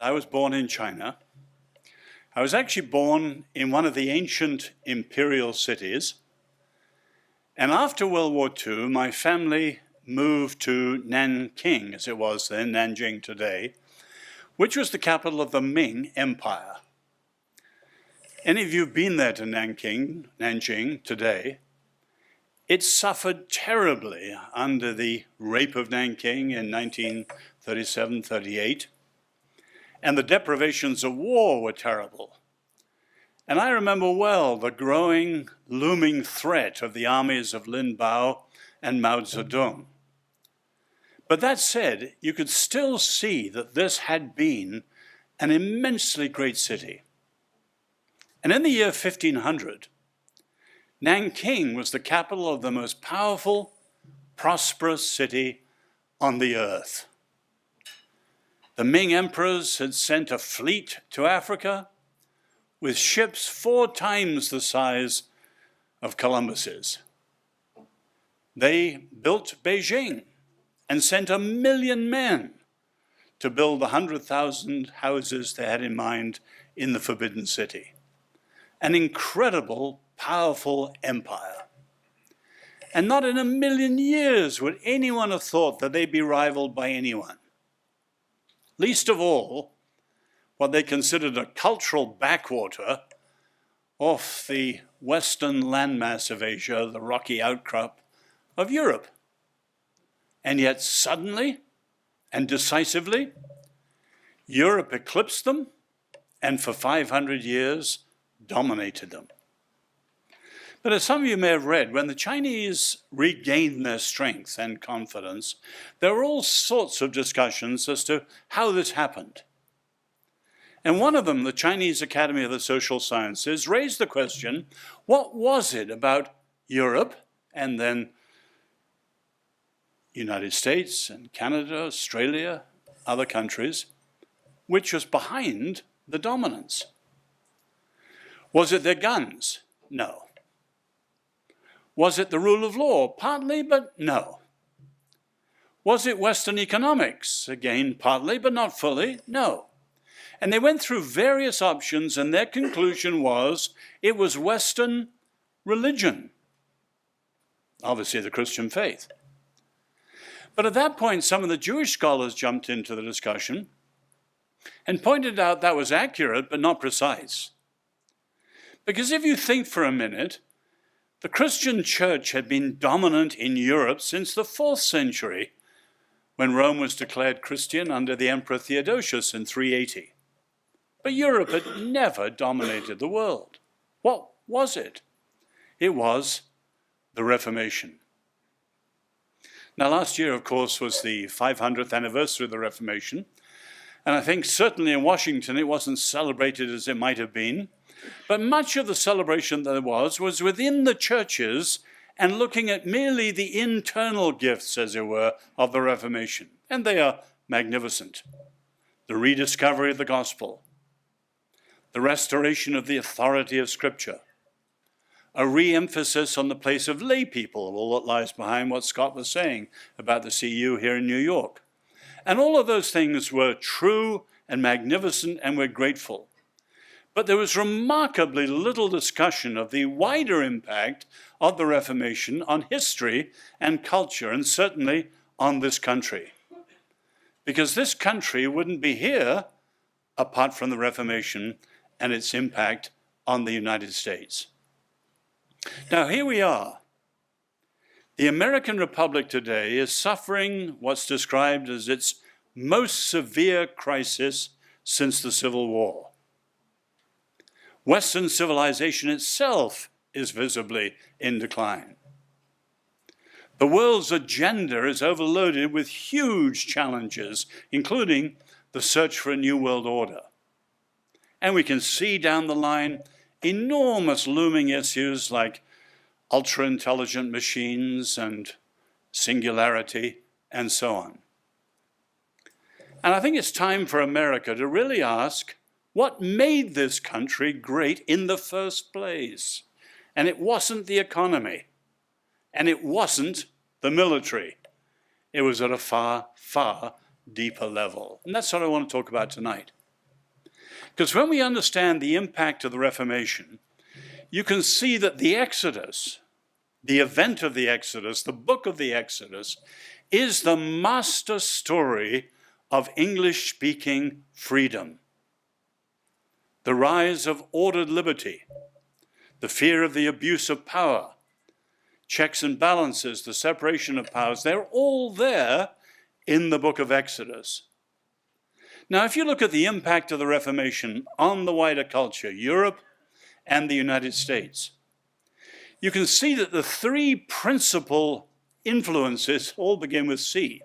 I was born in China. I was actually born in one of the ancient imperial cities. And after World War II, my family moved to Nanking, as it was then, Nanjing today, which was the capital of the Ming Empire. Any of you who've been there to Nanjing today, it suffered terribly under the rape of Nanking in 1937-38, and the deprivations of war were terrible. And I remember well the growing, looming threat of the armies of Lin Biao and Mao Zedong. But that said, you could still see that this had been an immensely great city. And in the year 1500, Nanking was the capital of the most powerful, prosperous city on the earth. The Ming emperors had sent a fleet to Africa with ships 4 times the size of Columbus's. They built Beijing and sent 1 million men to build the 100,000 houses they had in mind in the Forbidden City. An incredible, powerful empire. And not in 1 million years would anyone have thought that they'd be rivaled by anyone. Least of all, what they considered a cultural backwater off the western landmass of Asia, the rocky outcrop of Europe. And yet suddenly and decisively, Europe eclipsed them and for 500 years dominated them. But as some of you may have read, when the Chinese regained their strength and confidence, there were all sorts of discussions as to how this happened. And one of them, the Chinese Academy of the Social Sciences, raised the question, what was it about Europe and then United States and Canada, Australia, other countries, which was behind the dominance? Was it their guns? No. Was it the rule of law? Partly, but no. Was it Western economics? Again, partly, but not fully. No. And they went through various options, and their conclusion was it was Western religion. Obviously, the Christian faith. But at that point, some of the Jewish scholars jumped into the discussion and pointed out that was accurate, but not precise. Because if you think for a minute, the Christian church had been dominant in Europe since the 4th century, when Rome was declared Christian under the Emperor Theodosius in 380. But Europe had never dominated the world. What was it? It was the Reformation. Now, last year, of course, was the 500th anniversary of the Reformation, and I think certainly in Washington it wasn't celebrated as it might have been. But much of the celebration there was within the churches and looking at merely the internal gifts, as it were, of the Reformation. And they are magnificent. The rediscovery of the gospel, the restoration of the authority of Scripture, a re-emphasis on the place of lay people, all that lies behind what Scott was saying about the CU here in New York. And all of those things were true and magnificent, and we're grateful. But there was remarkably little discussion of the wider impact of the Reformation on history and culture, and certainly on this country. Because this country wouldn't be here apart from the Reformation and its impact on the United States. Now, here we are. The American Republic today is suffering what's described as its most severe crisis since the Civil War. Western civilization itself is visibly in decline. The world's agenda is overloaded with huge challenges, including the search for a new world order. And we can see down the line enormous looming issues like ultra-intelligent machines and singularity and so on. And I think it's time for America to really ask, what made this country great in the first place? And it wasn't the economy, and it wasn't the military. It was at a far, far deeper level. And that's what I want to talk about tonight. Because when we understand the impact of the Reformation, you can see that the Exodus, the event of the Exodus, the book of the Exodus, is the master story of English-speaking freedom. The rise of ordered liberty, the fear of the abuse of power, checks and balances, the separation of powers, they're all there in the book of Exodus. Now, if you look at the impact of the Reformation on the wider culture, Europe and the United States, you can see that the three principal influences all begin with C.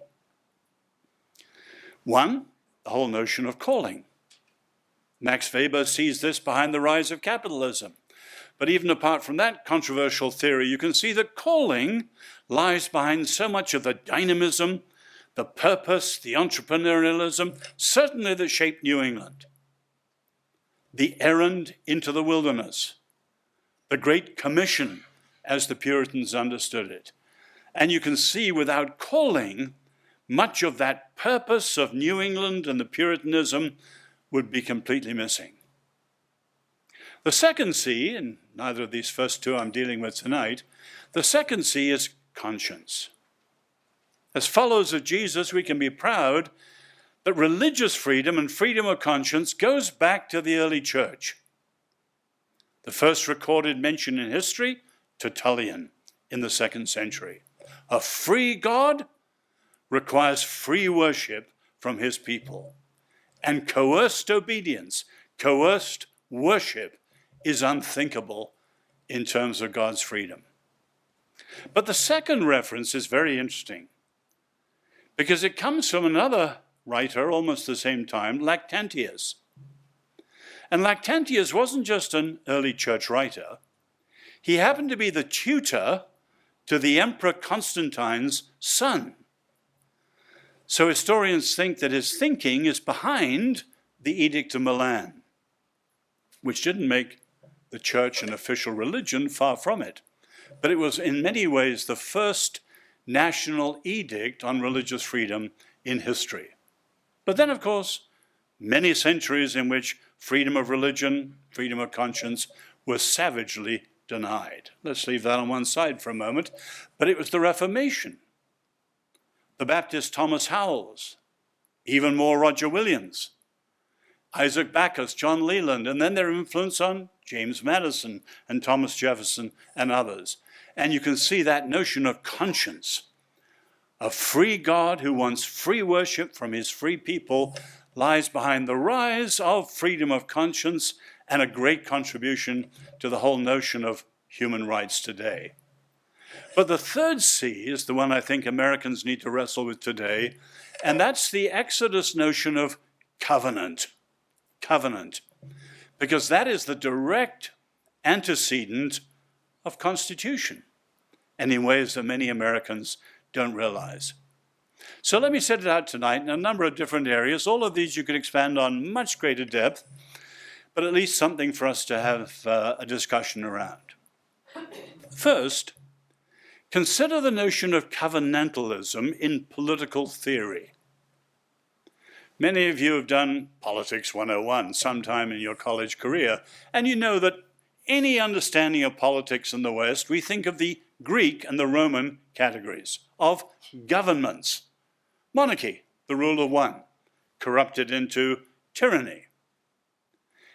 One, the whole notion of calling. Max Weber sees this behind the rise of capitalism. But even apart from that controversial theory, you can see that calling lies behind so much of the dynamism, the purpose, the entrepreneurialism, certainly that shaped New England. The errand into the wilderness, the Great Commission, as the Puritans understood it. And you can see without calling, much of that purpose of New England and the Puritanism would be completely missing. The second C, and neither of these first two I'm dealing with tonight, the second C is conscience. As followers of Jesus, we can be proud that religious freedom and freedom of conscience goes back to the early church. The first recorded mention in history, Tertullian in the 2nd century. A free God requires free worship from his people. And coerced obedience, coerced worship is unthinkable in terms of God's freedom. But the second reference is very interesting because it comes from another writer almost the same time, Lactantius. And Lactantius wasn't just an early church writer. He happened to be the tutor to the Emperor Constantine's son. So historians think that his thinking is behind the Edict of Milan, which didn't make the church an official religion, far from it. But it was in many ways the first national edict on religious freedom in history. But then, of course, many centuries in which freedom of religion, freedom of conscience were savagely denied. Let's leave that on one side for a moment. But it was the Reformation. The Baptist Thomas Howells, even more Roger Williams, Isaac Backus, John Leland, and then their influence on James Madison and Thomas Jefferson and others. And you can see that notion of conscience, a free God who wants free worship from his free people, lies behind the rise of freedom of conscience and a great contribution to the whole notion of human rights today. But the third C is the one I think Americans need to wrestle with today, and that's the Exodus notion of covenant. Covenant. Because that is the direct antecedent of constitution, and in ways that many Americans don't realize. So let me set it out tonight in a number of different areas. All of these you could expand on much greater depth, but at least something for us to have a discussion around. First, consider the notion of covenantalism in political theory. Many of you have done Politics 101 sometime in your college career, and you know that any understanding of politics in the West, we think of the Greek and the Roman categories of governments. Monarchy, the rule of one, corrupted into tyranny.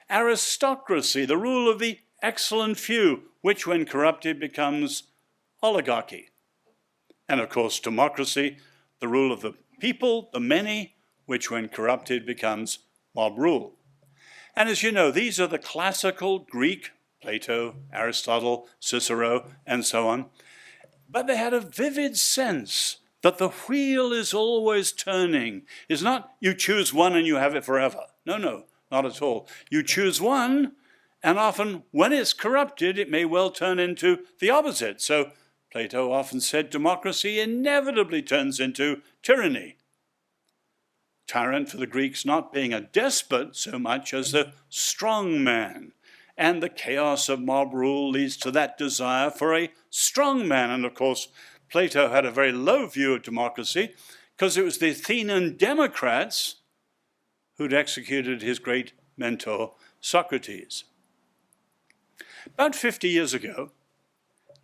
Aristocracy, the rule of the excellent few, which when corrupted becomes oligarchy. And of course, democracy, the rule of the people, the many, which when corrupted becomes mob rule. And as you know, these are the classical Greek, Plato, Aristotle, Cicero, and so on. But they had a vivid sense that the wheel is always turning. It's not you choose one and you have it forever. No, not at all. You choose one, and often when it's corrupted, it may well turn into the opposite. So Plato often said democracy inevitably turns into tyranny. Tyrant for the Greeks not being a despot so much as a strong man. And the chaos of mob rule leads to that desire for a strong man. And of course, Plato had a very low view of democracy because it was the Athenian democrats who'd executed his great mentor, Socrates. About 50 years ago,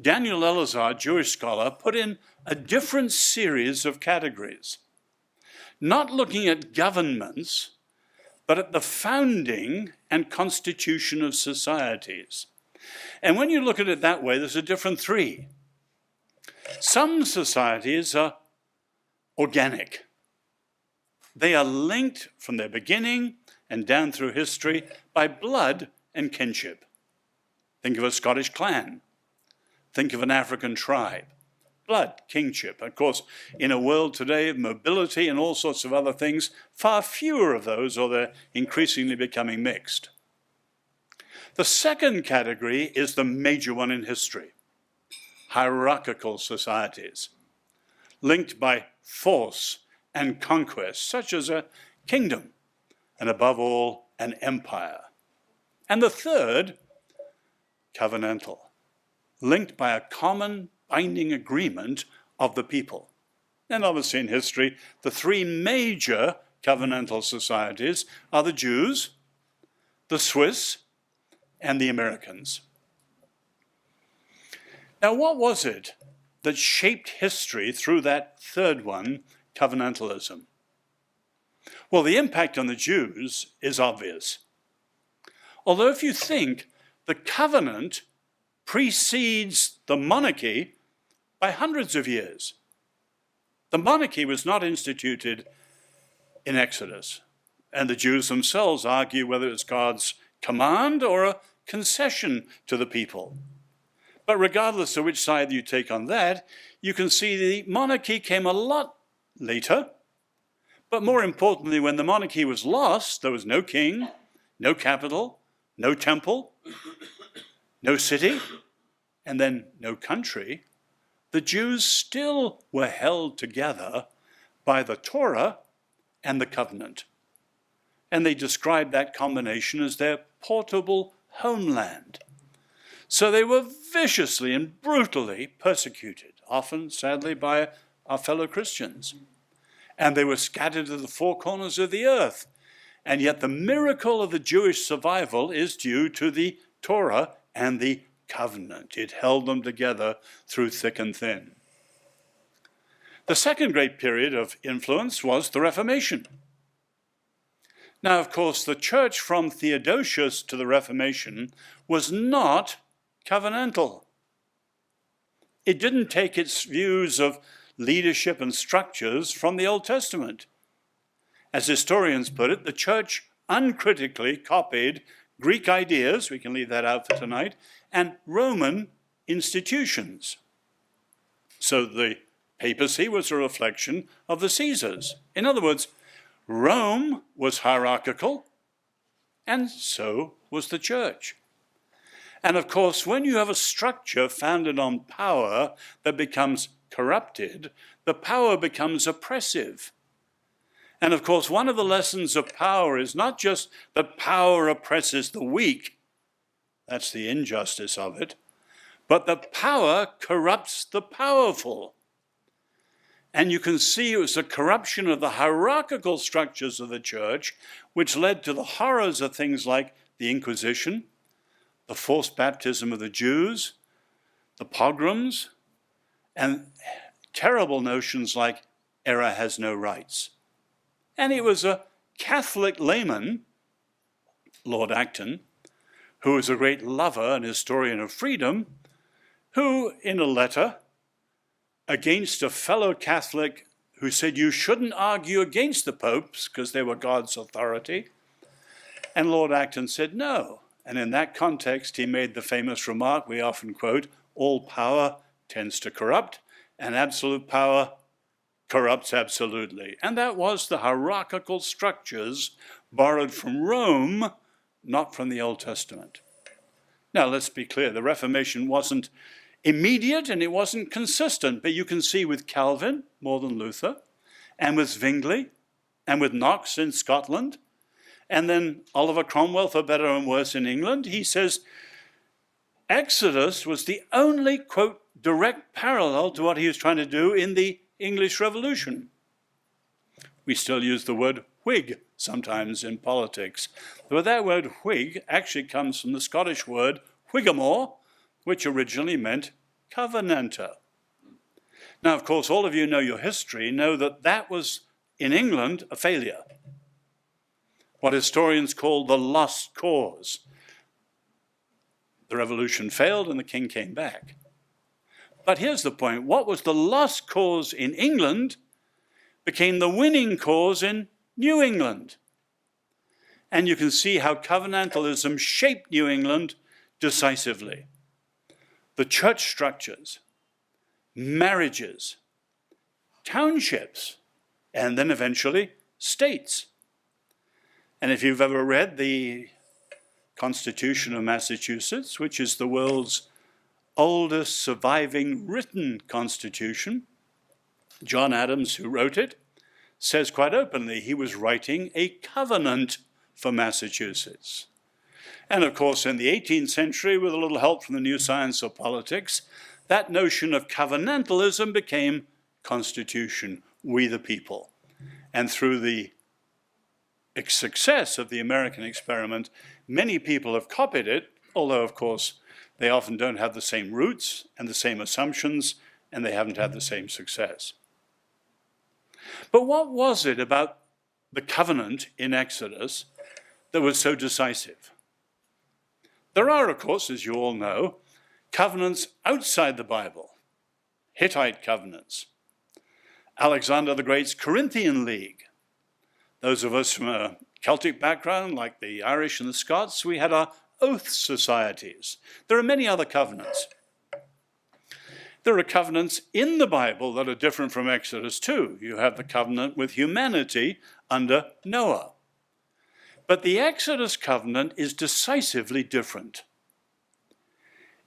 Daniel Elazar, Jewish scholar, put in a different series of categories, not looking at governments, but at the founding and constitution of societies. And when you look at it that way, there's a different three. Some societies are organic. They are linked from their beginning and down through history by blood and kinship. Think of a Scottish clan. Think of an African tribe. Blood, kinship. Of course, in a world today of mobility and all sorts of other things, far fewer of those, or they're increasingly becoming mixed. The second category is the major one in history: hierarchical societies, linked by force and conquest, such as a kingdom, and above all, an empire. And the third, covenantal, linked by a common binding agreement of the people. And obviously in history, the three major covenantal societies are the Jews, the Swiss, and the Americans. Now, what was it that shaped history through that third one, covenantalism? Well, the impact on the Jews is obvious. Although if you think, the covenant precedes the monarchy by hundreds of years. The monarchy was not instituted in Exodus, and the Jews themselves argue whether it's God's command or a concession to the people. But regardless of which side you take on that, you can see the monarchy came a lot later. But more importantly, when the monarchy was lost, there was no king, no capital, no temple, no city, and then no country. The Jews still were held together by the Torah and the covenant. And they described that combination as their portable homeland. So they were viciously and brutally persecuted, often, sadly, by our fellow Christians. And they were scattered to the four corners of the earth. And yet the miracle of the Jewish survival is due to the Torah and the covenant. It held them together through thick and thin. The second great period of influence was the Reformation. Now, of course, the church from Theodosius to the Reformation was not covenantal. It didn't take its views of leadership and structures from the Old Testament. As historians put it, the church uncritically copied Greek ideas, we can leave that out for tonight, and Roman institutions. So the papacy was a reflection of the Caesars. In other words, Rome was hierarchical, and so was the church. And of course, when you have a structure founded on power that becomes corrupted, the power becomes oppressive. And of course, one of the lessons of power is not just that power oppresses the weak, that's the injustice of it, but that power corrupts the powerful. And you can see it was the corruption of the hierarchical structures of the church which led to the horrors of things like the Inquisition, the forced baptism of the Jews, the pogroms, and terrible notions like error has no rights. And it was a Catholic layman, Lord Acton, who was a great lover and historian of freedom, who, in a letter against a fellow Catholic who said you shouldn't argue against the popes because they were God's authority, and Lord Acton said no. And in that context, he made the famous remark we often quote, all power tends to corrupt, and absolute power corrupts absolutely. And that was the hierarchical structures borrowed from Rome, not from the Old Testament. Now, let's be clear, the Reformation wasn't immediate and it wasn't consistent, but you can see with Calvin, more than Luther, and with Zwingli, and with Knox in Scotland, and then Oliver Cromwell, for better and worse, in England, he says, Exodus was the only, quote, direct parallel to what he was trying to do in the English Revolution. We still use the word Whig sometimes in politics. But that word Whig actually comes from the Scottish word Whigamore, which originally meant Covenanter. Now, of course, all of you know your history, know that that was, in England, a failure. What historians call the lost cause. The revolution failed and the king came back. But here's the point. What was the lost cause in England became the winning cause in New England. And you can see how covenantalism shaped New England decisively. The church structures, marriages, townships, and then eventually states. And if you've ever read the Constitution of Massachusetts, which is the world's oldest surviving written constitution, John Adams, who wrote it, says quite openly he was writing a covenant for Massachusetts. And of course, in the 18th century, with a little help from the new science of politics, that notion of covenantalism became constitution, we the people. And through the success of the American experiment, many people have copied it, although, of course, they often don't have the same roots and the same assumptions, and they haven't had the same success. But what was it about the covenant in Exodus that was so decisive? There are, of course, as you all know, covenants outside the Bible, Hittite covenants, Alexander the Great's Corinthian League. Those of us from a Celtic background, like the Irish and the Scots, we had our oath societies. There are many other covenants. There are covenants in the Bible that are different from Exodus too. You have the covenant with humanity under Noah. But the Exodus covenant is decisively different.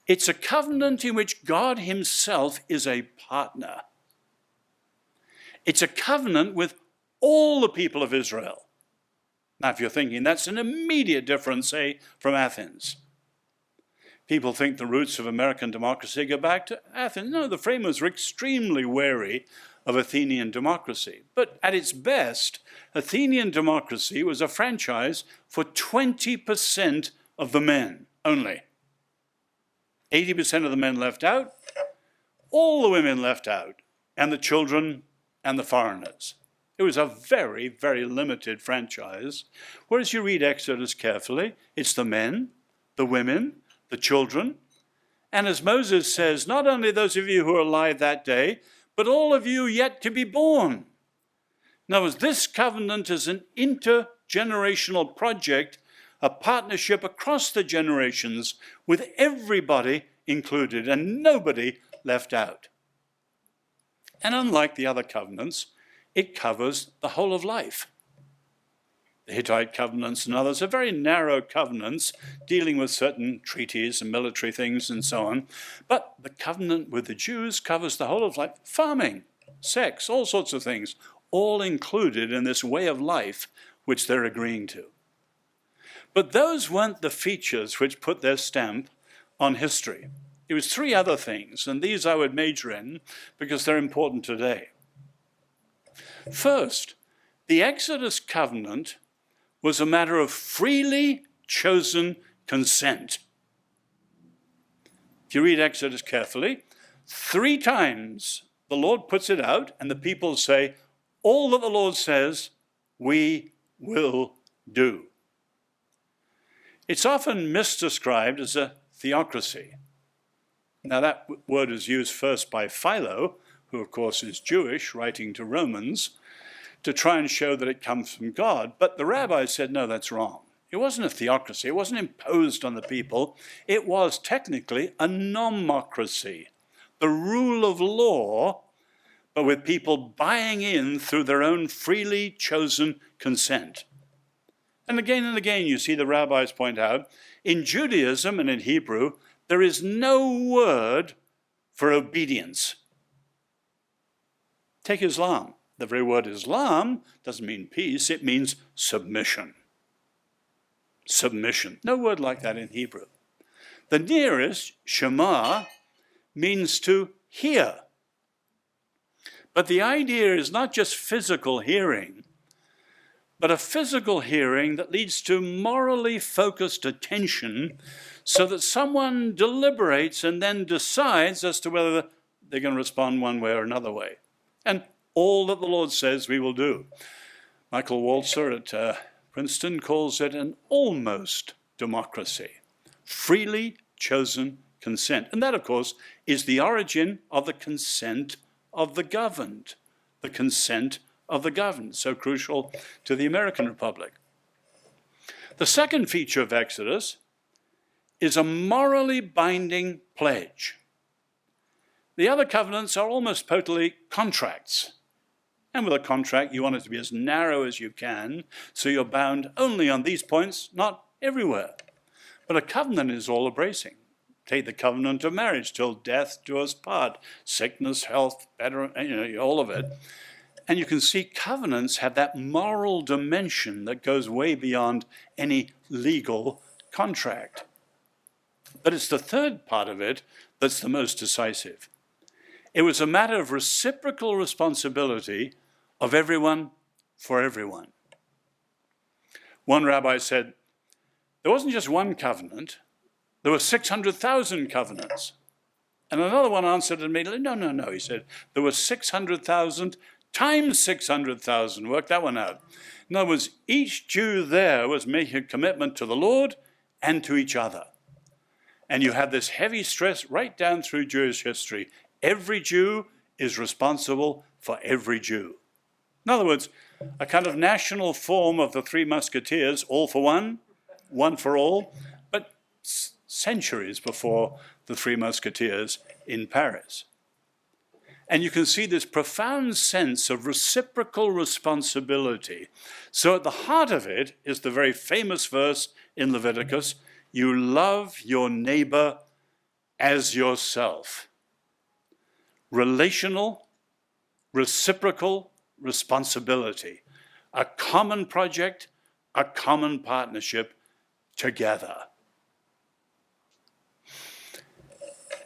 It's a covenant in which God himself is a partner. It's a covenant with all the people of Israel. Now, if you're thinking that's an immediate difference, say, from Athens. People think the roots of American democracy go back to Athens. No, the framers were extremely wary of Athenian democracy. But at its best, Athenian democracy was a franchise for 20% of the men only. 80% of the men left out, all the women left out, and the children and the foreigners. It was a very, very limited franchise. Whereas you read Exodus carefully, it's the men, the women, the children. And as Moses says, not only those of you who are alive that day, but all of you yet to be born. Now, as this covenant is an intergenerational project, a partnership across the generations with everybody included and nobody left out. And unlike the other covenants, it covers the whole of life. The Hittite covenants and others are very narrow covenants dealing with certain treaties and military things and so on. But the covenant with the Jews covers the whole of life. Farming, sex, all sorts of things, all included in this way of life which they're agreeing to. But those weren't the features which put their stamp on history. It was three other things, and these I would major in because they're important today. First, the Exodus covenant was a matter of freely chosen consent. If you read Exodus carefully, 3 times the Lord puts it out, and the people say, all that the Lord says, we will do. It's often misdescribed as a theocracy. Now, that word is used first by Philo, who of course is Jewish, writing to Romans, to try and show that it comes from God. But the rabbis said, no, that's wrong. It wasn't a theocracy. It wasn't imposed on the people. It was technically a nomocracy, the rule of law, but with people buying in through their own freely chosen consent. And again you see the rabbis point out, in Judaism and in Hebrew, there is no word for obedience. Take Islam. The very word Islam doesn't mean peace, it means submission. Submission. No word like that in Hebrew. The nearest, Shema, means to hear. But the idea is not just physical hearing, but a physical hearing that leads to morally focused attention so that someone deliberates and then decides as to whether they're going to respond one way or another way. And all that the Lord says we will do. Michael Walzer at Princeton calls it an almost democracy, freely chosen consent. And that, of course, is the origin of the consent of the governed, the consent of the governed, so crucial to the American Republic. The second feature of Exodus is a morally binding pledge. The other covenants are almost totally contracts. And with a contract, you want it to be as narrow as you can, so you're bound only on these points, not everywhere. But a covenant is all embracing. Take the covenant of marriage, till death do us part, sickness, health, better, all of it. And you can see covenants have that moral dimension that goes way beyond any legal contract. But it's the third part of it that's the most decisive. It was a matter of reciprocal responsibility of everyone for everyone. One rabbi said, there wasn't just one covenant, there were 600,000 covenants. And another one answered immediately, no, he said, there were 600,000 times 600,000, work that one out. In other words, each Jew there was making a commitment to the Lord and to each other. And you have this heavy stress right down through Jewish history. Every Jew is responsible for every Jew. In other words, a kind of national form of the Three Musketeers, all for one, one for all, but centuries before the Three Musketeers in Paris. And you can see this profound sense of reciprocal responsibility. So at the heart of it is the very famous verse in Leviticus, you love your neighbor as yourself. Relational, reciprocal responsibility. A common project, a common partnership together.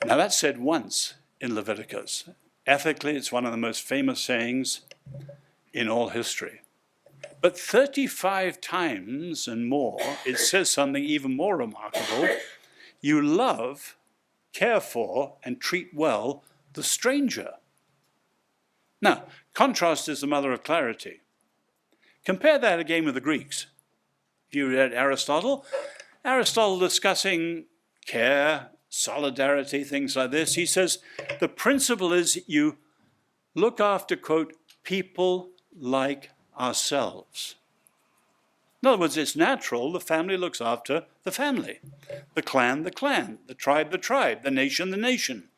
Now that's said once in Leviticus. Ethically, it's one of the most famous sayings in all history. But 35 times and more, it says something even more remarkable. You love, care for, and treat well the stranger. Now, contrast is the mother of clarity. Compare that again with the Greeks. If you read Aristotle discussing care, solidarity, things like this, he says the principle is you look after, quote, people like ourselves. In other words, it's natural the family looks after the family, the clan, the tribe, the nation, the nation.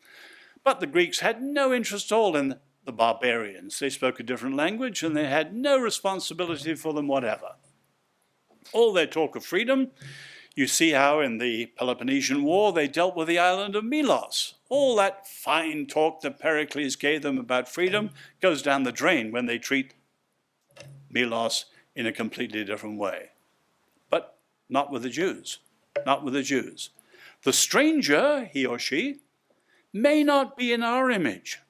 But the Greeks had no interest at all in the barbarians. They spoke a different language and they had no responsibility for them whatever. All their talk of freedom, you see how in the Peloponnesian War they dealt with the island of Milos. All that fine talk that Pericles gave them about freedom goes down the drain when they treat Milos in a completely different way. But not with the Jews, not with the Jews. The stranger, he or she, may not be in our image.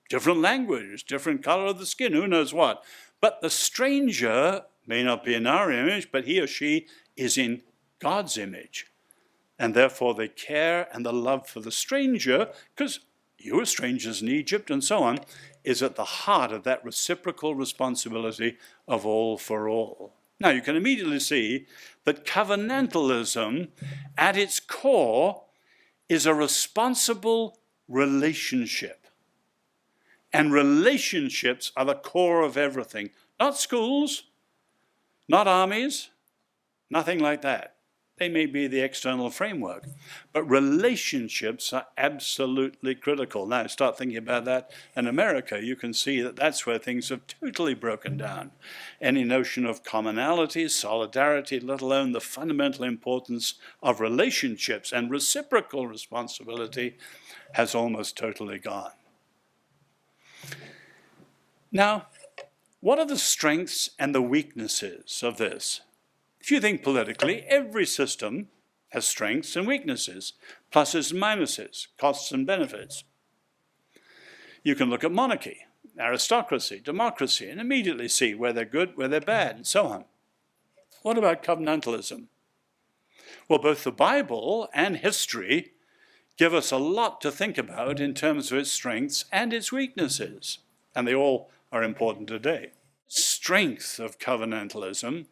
Different language, different color of the skin, who knows what. But the stranger may not be in our image, but he or she is in God's image. And therefore the care and the love for the stranger, because you were strangers in Egypt and so on, is at the heart of that reciprocal responsibility of all for all. Now you can immediately see that covenantalism at its core is a responsible relationship. And relationships are the core of everything. Not schools, not armies, nothing like that. They may be the external framework, but relationships are absolutely critical. Now, start thinking about that in America. You can see that that's where things have totally broken down. Any notion of commonality, solidarity, let alone the fundamental importance of relationships and reciprocal responsibility has almost totally gone. Now, what are the strengths and the weaknesses of this? If you think politically, every system has strengths and weaknesses, pluses and minuses, costs and benefits. You can look at monarchy. aristocracy, democracy, and immediately see where they're good, where they're bad, and so on. What about covenantalism? Well, both the Bible and history give us a lot to think about in terms of its strengths and its weaknesses, and they all are important today. Strength of covenantalism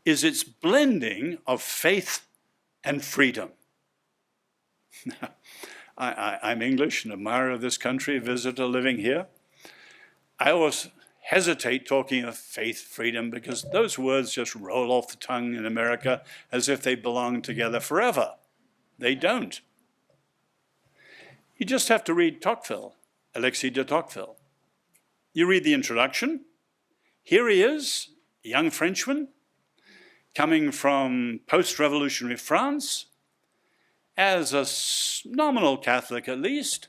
is its blending of faith and freedom. I'm English, an admirer of this country, a visitor living here. I always hesitate talking of faith, freedom, because those words just roll off the tongue in America as if they belong together forever. They don't. You just have to read Tocqueville, Alexis de Tocqueville. You read the introduction. Here he is, a young Frenchman, coming from post-revolutionary France, as a nominal Catholic at least.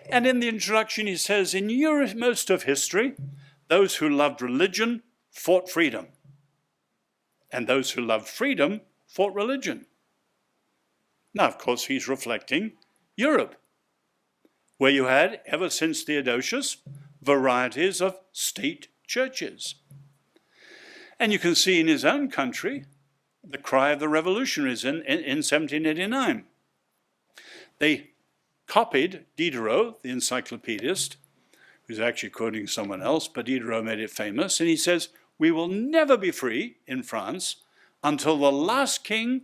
And in the introduction he says, in most of history, those who loved religion fought freedom, and those who loved freedom fought religion. Now, of course, he's reflecting Europe, where you had, ever since Theodosius, varieties of state churches. And you can see in his own country the cry of the revolutionaries in 1789. They copied Diderot, the encyclopedist, who's actually quoting someone else, but Diderot made it famous, and he says, we will never be free in France until the last king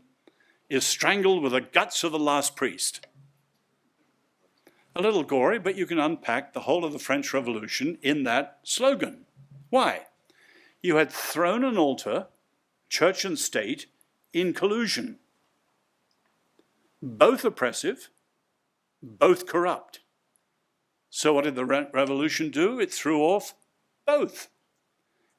is strangled with the guts of the last priest. A little gory, but you can unpack the whole of the French Revolution in that slogan. Why? You had thrown an altar, church and state, in collusion. Both oppressive, both corrupt. So what did the revolution do? It threw off both.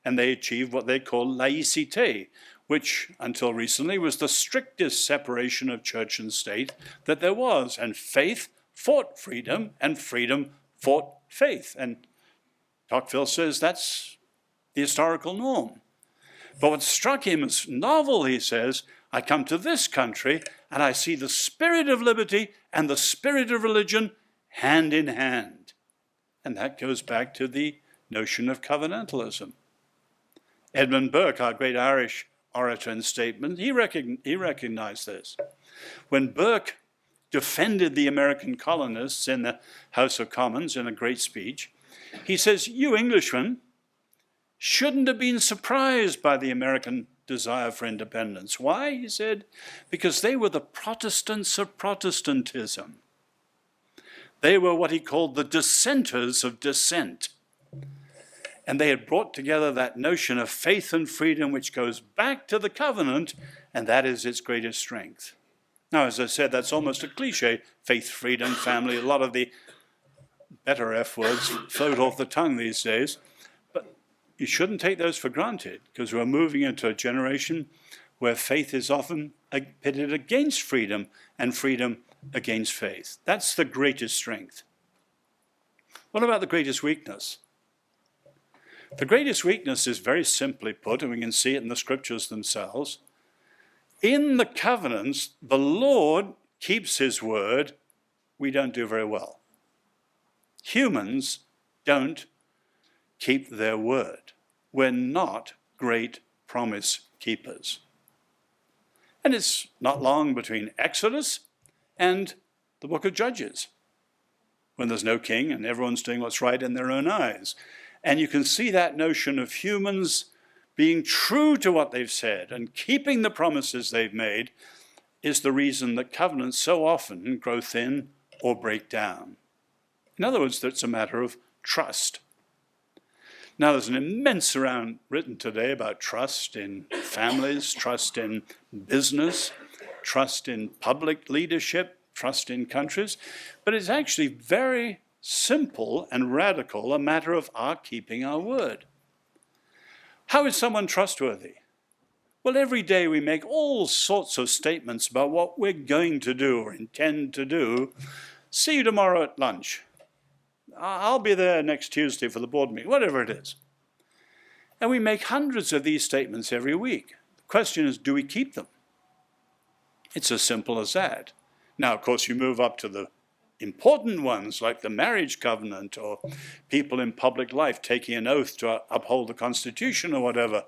And they achieved what they call laïcité, which until recently was the strictest separation of church and state that there was. And faith fought freedom, and freedom fought faith. And Tocqueville says that's the historical norm. But what struck him as novel, he says, I come to this country and I see the spirit of liberty and the spirit of religion hand in hand. And that goes back to the notion of covenantalism. Edmund Burke, our great Irish orator and statesman, he recognized this. When Burke defended the American colonists in the House of Commons in a great speech, he says, you Englishmen shouldn't have been surprised by the American desire for independence. Why? He said, because they were the Protestants of Protestantism. They were what he called the dissenters of dissent. And they had brought together that notion of faith and freedom, which goes back to the covenant, and that is its greatest strength. Now, as I said, that's almost a cliche, faith, freedom, family. A lot of the better F words float off the tongue these days. But you shouldn't take those for granted, because we're moving into a generation where faith is often pitted against freedom and freedom against faith. That's the greatest strength. What about the greatest weakness? The greatest weakness is very simply put, and we can see it in the scriptures themselves. In the covenants, the Lord keeps his word. We don't do very well. Humans don't keep their word. We're not great promise keepers. And it's not long between Exodus and the book of Judges, when there's no king and everyone's doing what's right in their own eyes. And you can see that notion of humans being true to what they've said and keeping the promises they've made is the reason that covenants so often grow thin or break down. In other words, it's a matter of trust. Now, there's an immense amount written today about trust in families, trust in business, trust in public leadership, trust in countries, but it's actually very simple and radical, a matter of our keeping our word. How is someone trustworthy? Well, every day we make all sorts of statements about what we're going to do or intend to do. See you tomorrow at lunch. I'll be there next Tuesday for the board meeting, whatever it is. And we make hundreds of these statements every week. The question is, do we keep them? It's as simple as that. Now, of course, you move up to the important ones like the marriage covenant or people in public life taking an oath to uphold the Constitution or whatever.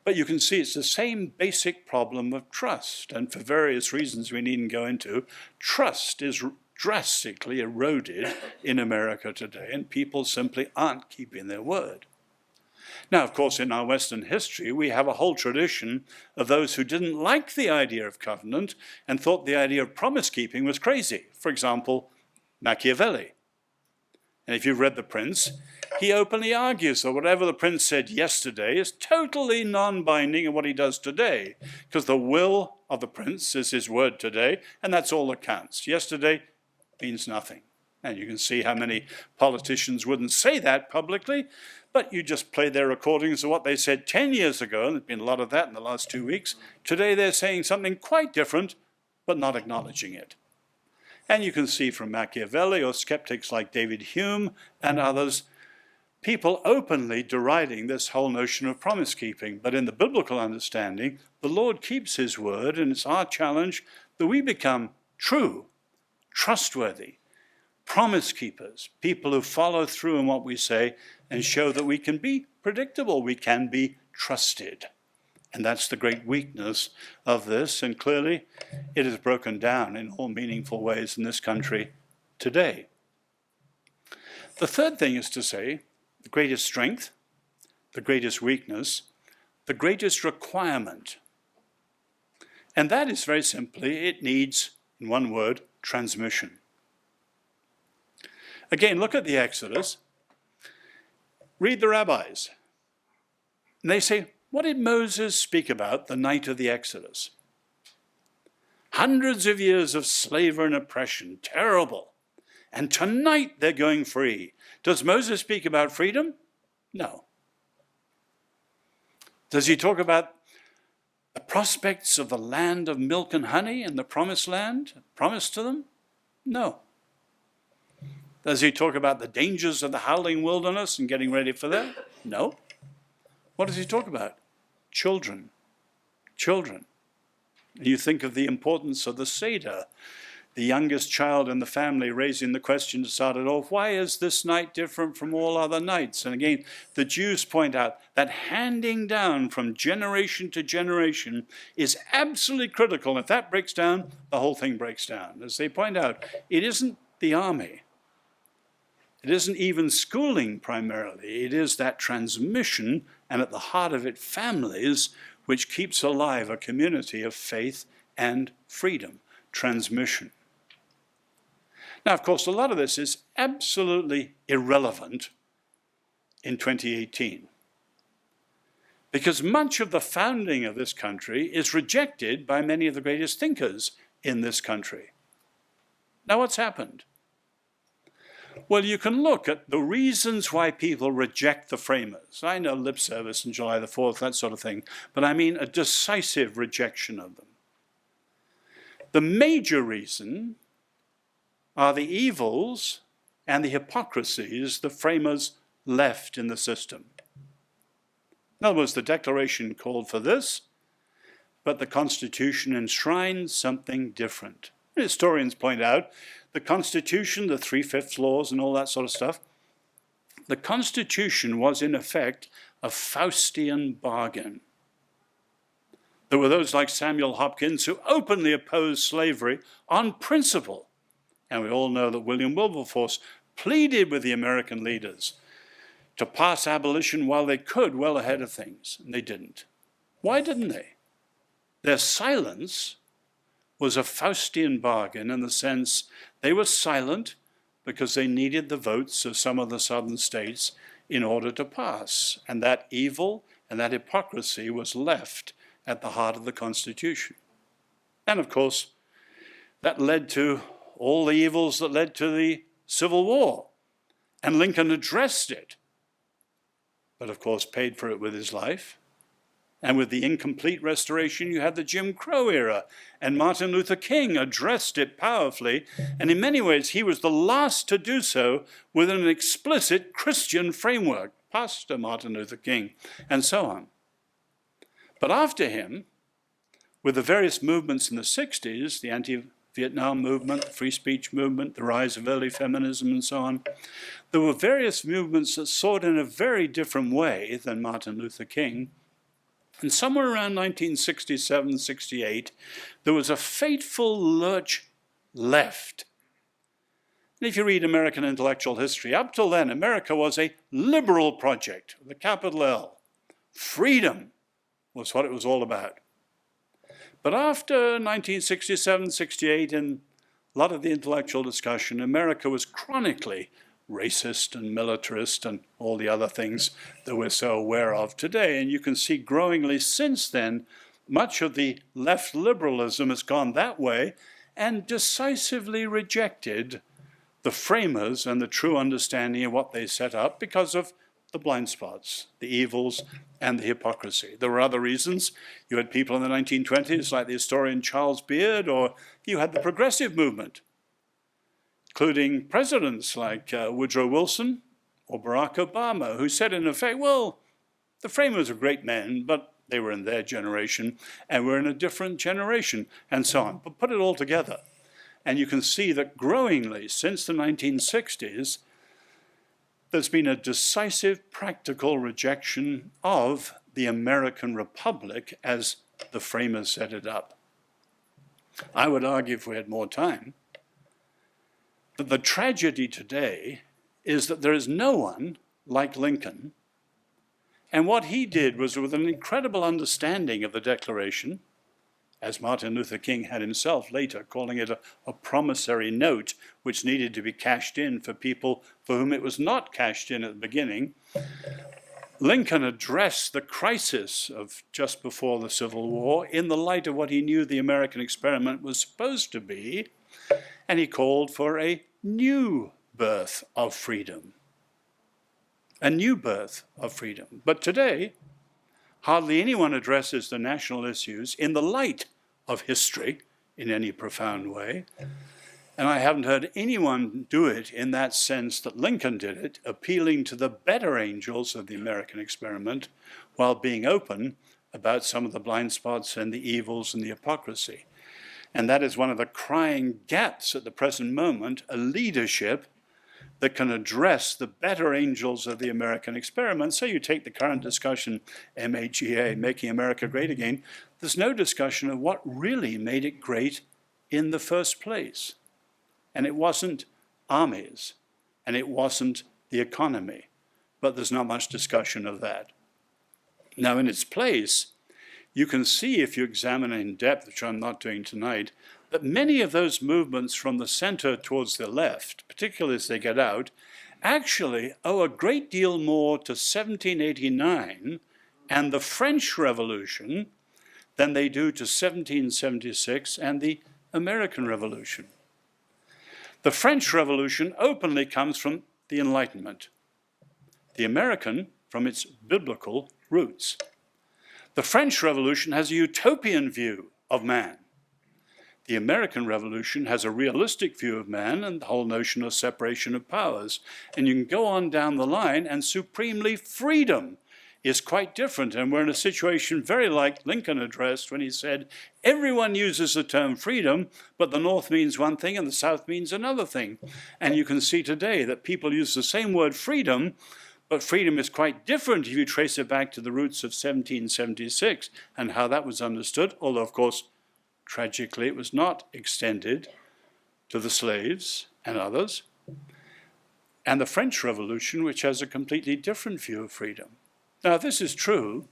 But you can see it's the same basic problem of trust. And for various reasons we needn't go into, trust is drastically eroded in America today, and people simply aren't keeping their word. Now, of course, in our Western history, we have a whole tradition of those who didn't like the idea of covenant and thought the idea of promise-keeping was crazy. For example, Machiavelli. And if you've read The Prince, he openly argues that whatever the prince said yesterday is totally non-binding in what he does today, because the will of the prince is his word today, and that's all that counts. Yesterday means nothing. And you can see how many politicians wouldn't say that publicly, but you just play their recordings of what they said 10 years ago, and there's been a lot of that in the last 2 weeks. Today they're saying something quite different, but not acknowledging it. And you can see from Machiavelli or skeptics like David Hume and others, people openly deriding this whole notion of promise-keeping. But in the biblical understanding, the Lord keeps his word, and it's our challenge that we become true, trustworthy, promise keepers, people who follow through on what we say and show that we can be predictable, we can be trusted. And that's the great weakness of this, and clearly it is broken down in all meaningful ways in this country today. The third thing is to say the greatest strength, the greatest weakness, the greatest requirement. And that is very simply, it needs, in one word, transmission. Again, look at the Exodus. Read the rabbis. And they say, what did Moses speak about the night of the Exodus? Hundreds of years of slavery and oppression, terrible. And tonight they're going free. Does Moses speak about freedom? No. Does he talk about the prospects of the land of milk and honey and the promised land promised to them? No. Does he talk about the dangers of the howling wilderness and getting ready for that? No. What does he talk about? Children. Children. You think of the importance of the Seder, the youngest child in the family raising the question to start it off, why is this night different from all other nights? And again, the Jews point out that handing down from generation to generation is absolutely critical. If that breaks down, the whole thing breaks down. As they point out, it isn't the army. It isn't even schooling primarily. It is that transmission, and at the heart of it, families, which keeps alive a community of faith and freedom. Transmission. Now, of course, a lot of this is absolutely irrelevant in 2018, because much of the founding of this country is rejected by many of the greatest thinkers in this country. Now, what's happened? Well, you can look at the reasons why people reject the framers. I know lip service and July the 4th, that sort of thing, but I mean a decisive rejection of them. The major reason are the evils and the hypocrisies the framers left in the system. In other words, the Declaration called for this, but the Constitution enshrined something different. Historians point out the Constitution, the 3/5 laws and all that sort of stuff, the Constitution was in effect a Faustian bargain. There were those like Samuel Hopkins who openly opposed slavery on principle. And we all know that William Wilberforce pleaded with the American leaders to pass abolition while they could, well ahead of things, and they didn't. Why didn't they? Their silence was a Faustian bargain in the sense they were silent because they needed the votes of some of the southern states in order to pass. And that evil and that hypocrisy was left at the heart of the Constitution. And of course, that led to all the evils that led to the Civil War. And Lincoln addressed it, but of course paid for it with his life. And with the incomplete restoration, you had the Jim Crow era, and Martin Luther King addressed it powerfully, and in many ways he was the last to do so within an explicit Christian framework, Pastor Martin Luther King, and so on. But after him, with the various movements in the 60s, the Vietnam movement, the free speech movement, the rise of early feminism, and so on. There were various movements that sought in a very different way than Martin Luther King. And somewhere around 1967, 68, there was a fateful lurch left. And if you read American intellectual history, up till then, America was a liberal project, with a capital L. Freedom was what it was all about. But after 1967, 68, in a lot of the intellectual discussion, America was chronically racist and militarist and all the other things that we're so aware of today. And you can see growingly since then, much of the left liberalism has gone that way and decisively rejected the framers and the true understanding of what they set up because of the blind spots, the evils, and the hypocrisy. There were other reasons. You had people in the 1920s like the historian Charles Beard, or you had the progressive movement, including presidents like Woodrow Wilson or Barack Obama, who said in effect, well, the framers were great men, but they were in their generation, and we're in a different generation, and so on. But put it all together, and you can see that growingly, since the 1960s, there's been a decisive practical rejection of the American Republic as the framers set it up. I would argue, if we had more time, that the tragedy today is that there is no one like Lincoln, and what he did was with an incredible understanding of the Declaration, as Martin Luther King had himself later, calling it a promissory note which needed to be cashed in for people for whom it was not cashed in at the beginning. Lincoln addressed the crisis of just before the Civil War in the light of what he knew the American experiment was supposed to be, and he called for a new birth of freedom. A new birth of freedom. But today, hardly anyone addresses the national issues in the light of history in any profound way. And I haven't heard anyone do it in that sense that Lincoln did it, appealing to the better angels of the American experiment while being open about some of the blind spots and the evils and the hypocrisy. And that is one of the crying gaps at the present moment, a leadership that can address the better angels of the American experiment. So you take the current discussion, MAGA, Making America Great Again, there's no discussion of what really made it great in the first place. And it wasn't armies, and it wasn't the economy, but there's not much discussion of that. Now, in its place, you can see, if you examine in depth, which I'm not doing tonight, that many of those movements from the center towards the left, particularly as they get out, actually owe a great deal more to 1789 and the French Revolution than they do to 1776 and the American Revolution. The French Revolution openly comes from the Enlightenment, the American from its biblical roots. The French Revolution has a utopian view of man. The American Revolution has a realistic view of man and the whole notion of separation of powers. And you can go on down the line, and supremely freedom is quite different. And we're in a situation very like Lincoln addressed when he said, everyone uses the term freedom, but the North means one thing and the South means another thing. And you can see today that people use the same word freedom, but freedom is quite different if you trace it back to the roots of 1776 and how that was understood, although, of course, tragically, it was not extended to the slaves and others. And the French Revolution, which has a completely different view of freedom. Now, if this is true,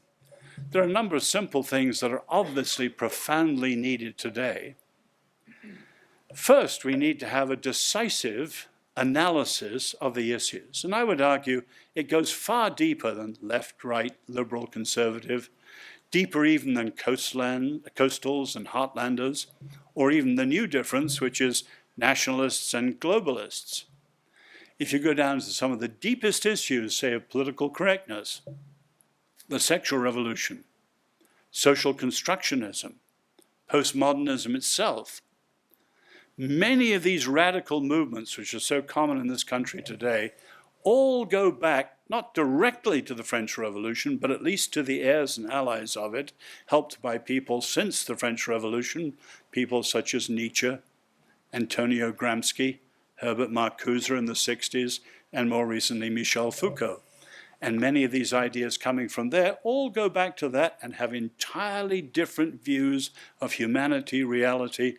there are a number of simple things that are obviously profoundly needed today. First, we need to have a decisive analysis of the issues. And I would argue it goes far deeper than left, right, liberal, conservative, deeper even than coastals and heartlanders, or even the new difference, which is nationalists and globalists. If you go down to some of the deepest issues, say of political correctness, the sexual revolution, social constructionism, postmodernism itself, many of these radical movements, which are so common in this country today, all go back not directly to the French Revolution, but at least to the heirs and allies of it, helped by people since the French Revolution, people such as Nietzsche Antonio Gramsci, Herbert Marcuse in the 60s, and more recently Michel Foucault. And many of these ideas coming from there all go back to that and have entirely different views of humanity, reality,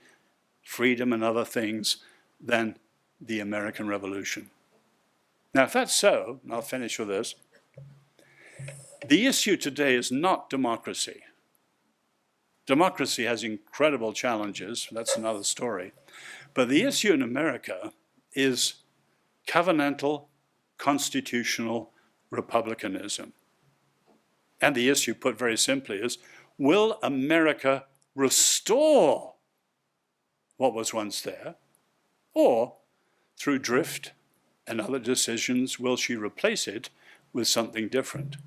freedom, and other things than the American Revolution. Now, if that's so, and I'll finish with this, the issue today is not democracy. Democracy has incredible challenges, that's another story. But the issue in America is covenantal, constitutional republicanism. And the issue, put very simply, is, will America restore what was once there? Or, through drift and other decisions, will she replace it with something different,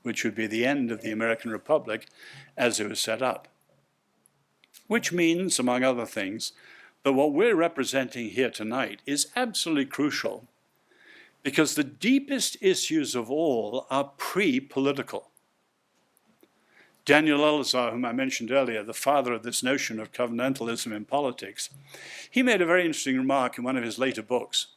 which would be the end of the American Republic as it was set up? Which means, among other things, that what we're representing here tonight is absolutely crucial, because the deepest issues of all are pre-political. Daniel Elazar, whom I mentioned earlier, the father of this notion of covenantalism in politics, he made a very interesting remark in one of his later books.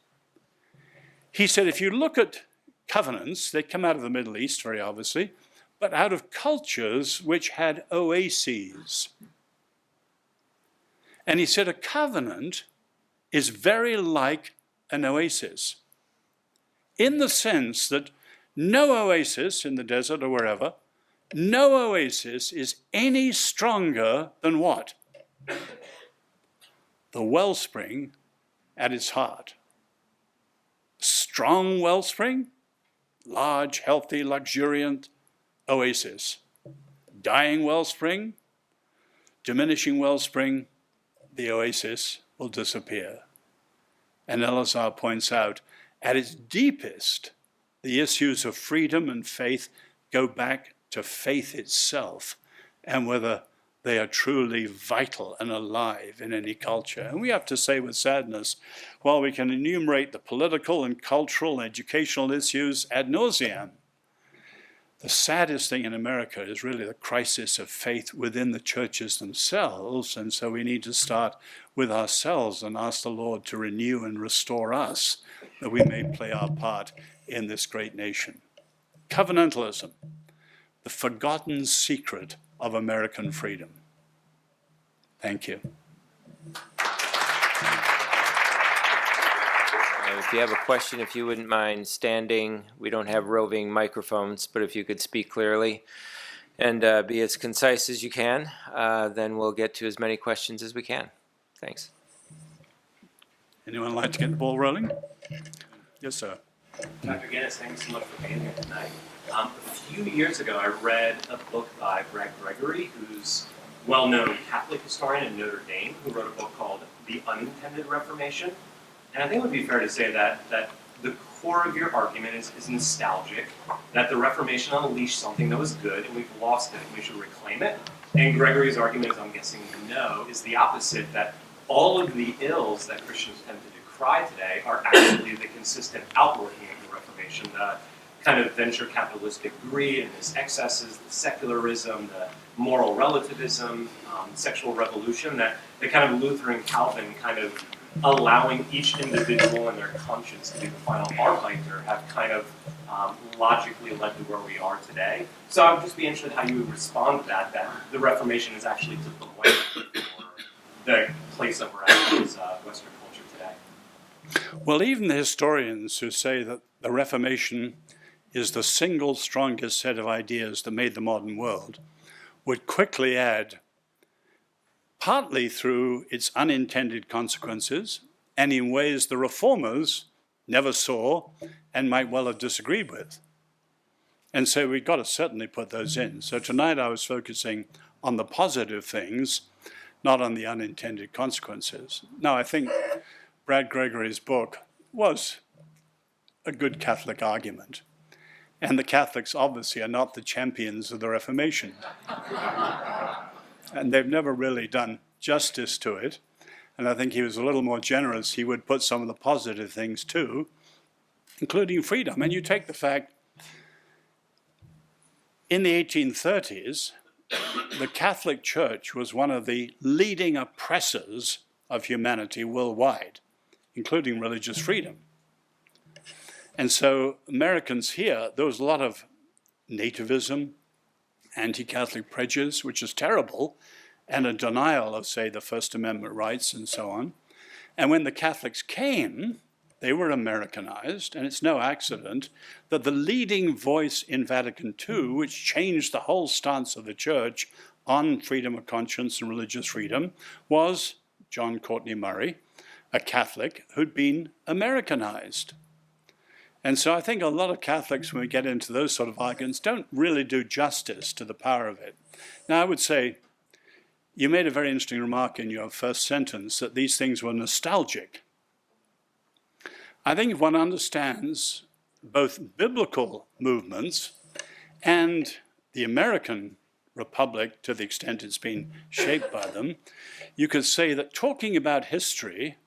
He said, if you look at covenants, they come out of the Middle East, very obviously, but out of cultures which had oases. And he said, a covenant is very like an oasis, in the sense that no oasis in the desert or wherever, no oasis is any stronger than what? The wellspring at its heart. Strong wellspring, large, healthy, luxuriant oasis. Dying wellspring, diminishing wellspring, the oasis will disappear. And Elazar points out, at its deepest, the issues of freedom and faith go back to faith itself and whether they are truly vital and alive in any culture. And we have to say with sadness, while we can enumerate the political and cultural and educational issues ad nauseam, the saddest thing in America is really the crisis of faith within the churches themselves. And so we need to start with ourselves and ask the Lord to renew and restore us, that we may play our part in this great nation. Covenantalism, the forgotten secret of American freedom. Thank you. If you have a question, if you wouldn't mind standing, we don't have roving microphones, but if you could speak clearly and be as concise as you can, then we'll get to as many questions as we can. Thanks. Anyone like to get the ball rolling? Yes, sir. Dr. Guinness, thanks so much for being here tonight. A few years ago, I read a book by Brad Gregory, who's a well-known Catholic historian in Notre Dame, who wrote a book called The Unintended Reformation. And I think it would be fair to say that the core of your argument is nostalgic, that the Reformation unleashed something that was good, and we've lost it, and we should reclaim it. And Gregory's argument, as I'm guessing you know, is the opposite, that all of the ills that Christians tend to decry today are actually the consistent outworking of the Reformation, the kind of venture capitalistic greed and its excesses, the secularism, the moral relativism, sexual revolution, that the kind of Lutheran Calvin kind of allowing each individual and their conscience to be the final arbiter have kind of logically led to where we are today. So I would just be interested how you would respond to that the Reformation is actually to blame for the place that we're at in Western culture today. Well, even the historians who say that the Reformation is the single strongest set of ideas that made the modern world would quickly add, partly through its unintended consequences, and in ways the reformers never saw and might well have disagreed with. And so we've got to certainly put those in. So tonight I was focusing on the positive things, not on the unintended consequences. Now, I think Brad Gregory's book was a good Catholic argument. And the Catholics obviously are not the champions of the Reformation. And they've never really done justice to it. And I think he was a little more generous. He would put some of the positive things too, including freedom. And you take the fact, in the 1830s, the Catholic Church was one of the leading oppressors of humanity worldwide, including religious freedom. And so Americans here, there was a lot of nativism, anti-Catholic prejudice, which is terrible, and a denial of, say, the First Amendment rights and so on. And when the Catholics came, they were Americanized, and it's no accident that the leading voice in Vatican II, which changed the whole stance of the Church on freedom of conscience and religious freedom, was John Courtney Murray, a Catholic who'd been Americanized. And so I think a lot of Catholics, when we get into those sort of arguments, don't really do justice to the power of it. Now, I would say, you made a very interesting remark in your first sentence that these things were nostalgic. I think if one understands both biblical movements and the American Republic, to the extent it's been shaped by them, you could say that talking about history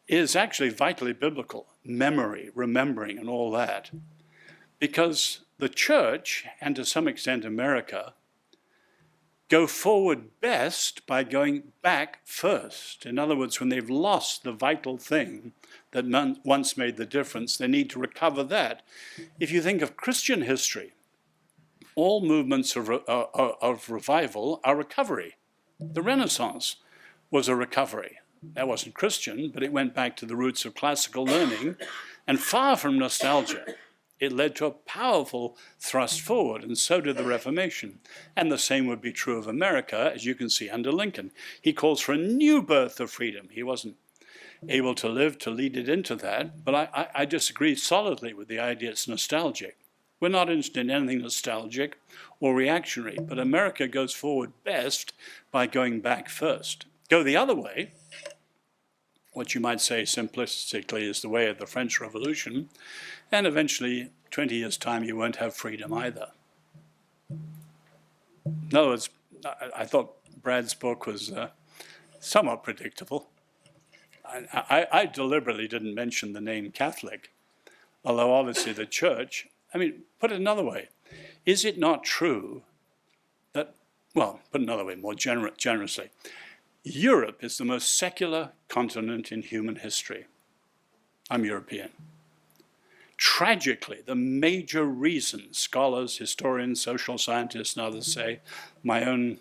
is actually vitally biblical. Memory, remembering, and all that. Because the Church, and to some extent America, go forward best by going back first. In other words, when they've lost the vital thing that once made the difference, they need to recover that. If you think of Christian history, all movements of revival are recovery. The Renaissance was a recovery. That wasn't Christian, but it went back to the roots of classical learning, and far from nostalgia. It led to a powerful thrust forward, and so did the Reformation. And the same would be true of America, as you can see under Lincoln. He calls for a new birth of freedom. He wasn't able to live to lead it into that, but I disagree solidly with the idea it's nostalgic. We're not interested in anything nostalgic or reactionary, but America goes forward best by going back first. Go the other way, what you might say simplistically is the way of the French Revolution, and eventually, 20 years' time, you won't have freedom either. In other words, I thought Brad's book was somewhat predictable. I deliberately didn't mention the name Catholic, although obviously the Church, I mean, put it another way, is it not true that, well, put another way, more generously, Europe is the most secular continent in human history. I'm European. Tragically, the major reason scholars, historians, social scientists, and others say, my own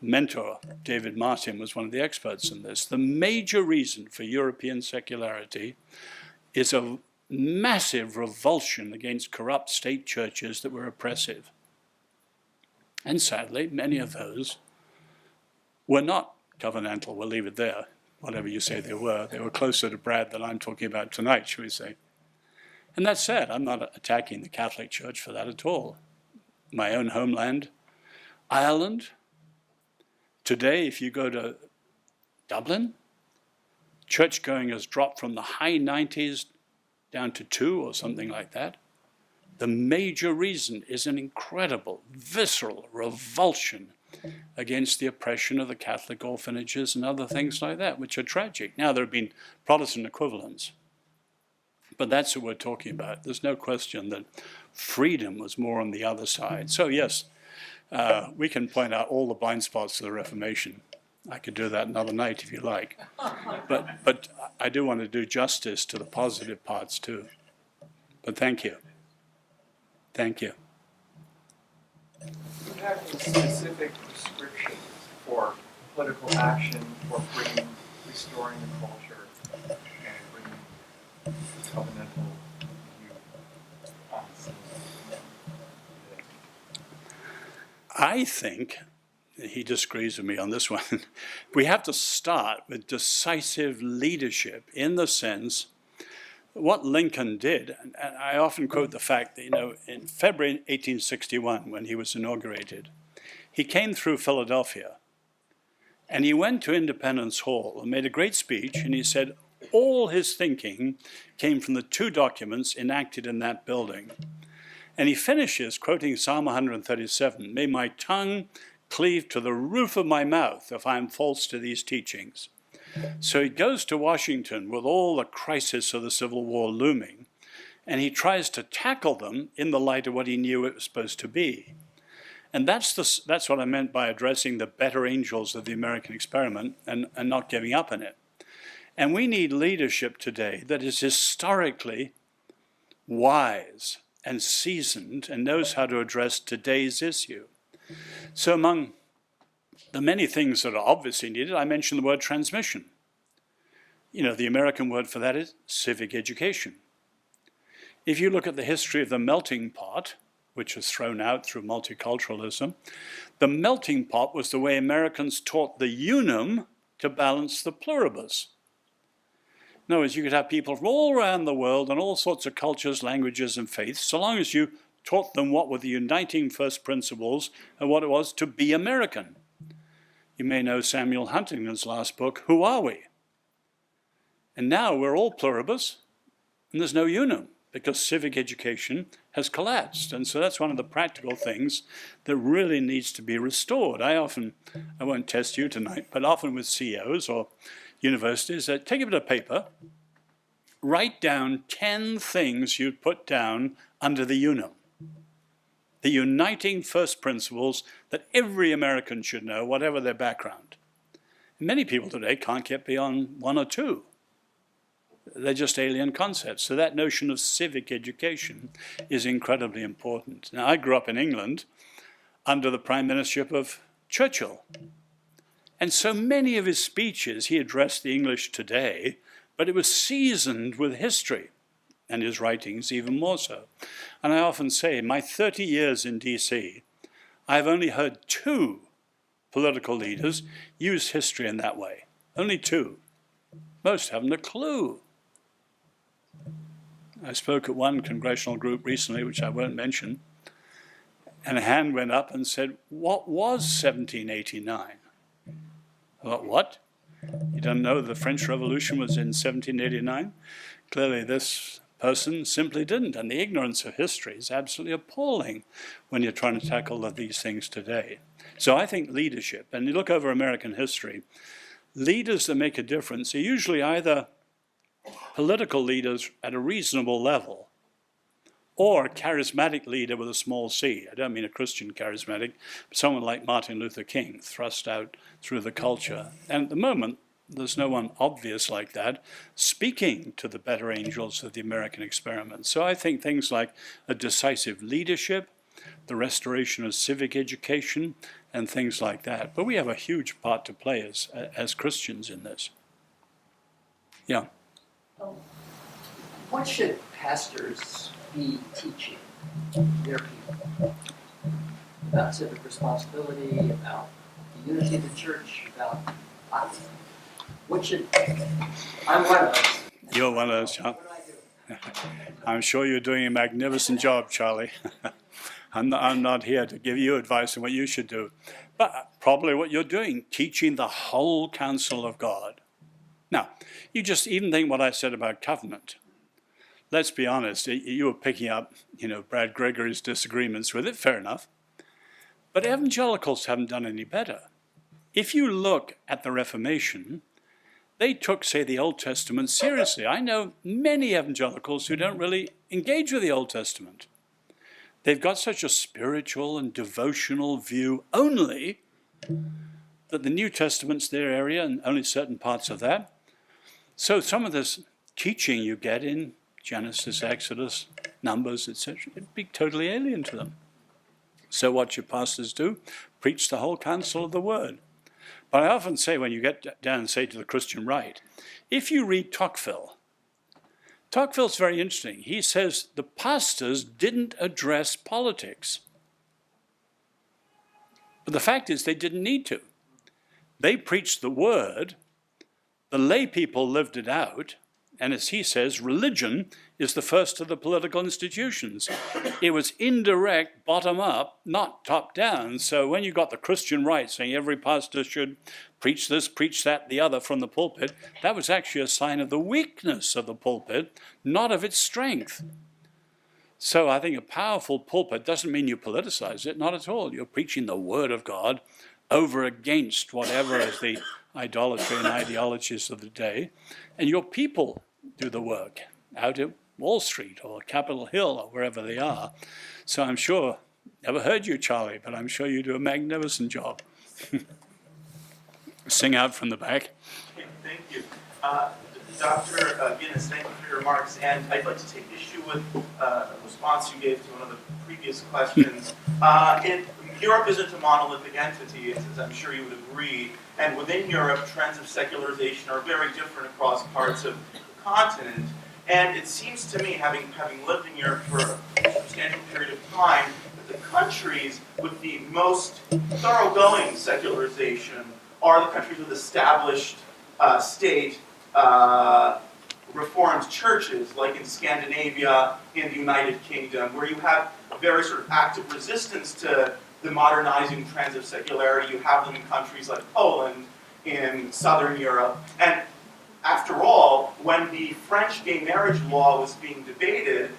mentor, David Martin, was one of the experts in this. The major reason for European secularity is a massive revulsion against corrupt state churches that were oppressive. And sadly, many of those were not covenantal. We'll leave it there, whatever you say they were. They were closer to Brad than I'm talking about tonight, shall we say. And that said, I'm not attacking the Catholic Church for that at all. My own homeland, Ireland, today, if you go to Dublin, church-going has dropped from the high 90s down to 2 or something like that. The major reason is an incredible, visceral revulsion against the oppression of the Catholic orphanages and other things like that, which are tragic. Now, there have been Protestant equivalents, but that's what we're talking about. There's no question that freedom was more on the other side. So yes, we can point out all the blind spots of the Reformation. I could do that another night if you like. But I do want to do justice to the positive parts too. But thank you. Thank you. Do you have any specific prescriptions for political action, for bringing, restoring the culture, and bringing covenantal view on some? I think, he disagrees with me on this one, we have to start with decisive leadership in the sense what Lincoln did, and I often quote the fact that, in February 1861, when he was inaugurated, he came through Philadelphia, and he went to Independence Hall and made a great speech, and he said all his thinking came from the 2 documents enacted in that building. And he finishes quoting Psalm 137, "May my tongue cleave to the roof of my mouth if I am false to these teachings." So he goes to Washington with all the crisis of the Civil War looming, and he tries to tackle them in the light of what he knew it was supposed to be. And that's what I meant by addressing the better angels of the American experiment and not giving up on it. And we need leadership today that is historically wise and seasoned and knows how to address today's issue. So among the many things that are obviously needed, I mentioned the word transmission. You know, the American word for that is civic education. If you look at the history of the melting pot, which was thrown out through multiculturalism, the melting pot was the way Americans taught the unum to balance the pluribus. In other words, you could have people from all around the world and all sorts of cultures, languages, and faiths, so long as you taught them what were the uniting first principles and what it was to be American. You may know Samuel Huntington's last book, Who Are We? And now we're all pluribus, and there's no unum, because civic education has collapsed. And so that's one of the practical things that really needs to be restored. I won't test you tonight, but often with CEOs or universities, take a bit of paper, write down 10 things you'd put down under the unum. The uniting first principles that every American should know, whatever their background. Many people today can't get beyond 1 or 2. They're just alien concepts. So that notion of civic education is incredibly important. Now, I grew up in England under the prime ministership of Churchill. And so many of his speeches, he addressed the English today, but it was seasoned with history, and his writings even more so. And I often say, in my 30 years in DC, I've only heard 2 political leaders use history in that way. Only 2. Most haven't a clue. I spoke at one congressional group recently, which I won't mention, and a hand went up and said, "What was 1789?" I thought, what? You don't know the French Revolution was in 1789? Clearly this person simply didn't, and the ignorance of history is absolutely appalling when you're trying to tackle these things today. So I think leadership, and you look over American history, leaders that make a difference are usually either political leaders at a reasonable level or a charismatic leader with a small c. I don't mean a Christian charismatic, but someone like Martin Luther King thrust out through the culture. And at the moment, there's no one obvious like that speaking to the better angels of the American experiment. So I think things like a decisive leadership, the restoration of civic education, and things like that. But we have a huge part to play as Christians in this. Yeah. What should pastors be teaching their people about civic responsibility, about the unity of the church, about what should I'm one of us. You're one of us, John. I'm sure you're doing a magnificent job, Charlie. I'm not here to give you advice on what you should do, but probably what you're doing, teaching the whole counsel of God. Now, you just even think what I said about covenant. Let's be honest, you were picking up, Brad Gregory's disagreements with it, fair enough. But evangelicals haven't done any better. If you look at the Reformation, they took, say, the Old Testament seriously. I know many evangelicals who don't really engage with the Old Testament. They've got such a spiritual and devotional view only that the New Testament's their area and only certain parts of that. So some of this teaching you get in Genesis, Exodus, Numbers, etc., it'd be totally alien to them. So what your pastors do, preach the whole counsel of the word. But I often say when you get down and say to the Christian right, if you read Tocqueville's very interesting. He says the pastors didn't address politics. But the fact is they didn't need to. They preached the word, the lay people lived it out, and as he says, religion is the first of the political institutions. It was indirect, bottom up, not top down. So when you got the Christian right saying every pastor should preach this, preach that, the other from the pulpit, that was actually a sign of the weakness of the pulpit, not of its strength. So I think a powerful pulpit doesn't mean you politicize it, not at all. You're preaching the word of God over against whatever is the idolatry and ideologies of the day, and your people do the work out at Wall Street or Capitol Hill or wherever they are. So I'm sure Never heard you, Charlie, but I'm sure you do a magnificent job. Sing out from the back. Okay, thank you. Dr. Guinness, thank you for your remarks. And I'd like to take issue with a response you gave to one of the previous questions. Europe isn't a monolithic entity, as I'm sure you would agree. And within Europe, trends of secularization are very different across parts of the continent. And it seems to me, having lived in Europe for a substantial period of time, that the countries with the most thoroughgoing secularization are the countries with established state Reformed churches, like in Scandinavia, in the United Kingdom, where you have a very sort of active resistance to the modernizing trends of secularity. You have them in countries like Poland, in Southern Europe. And after all, when the French gay marriage law was being debated,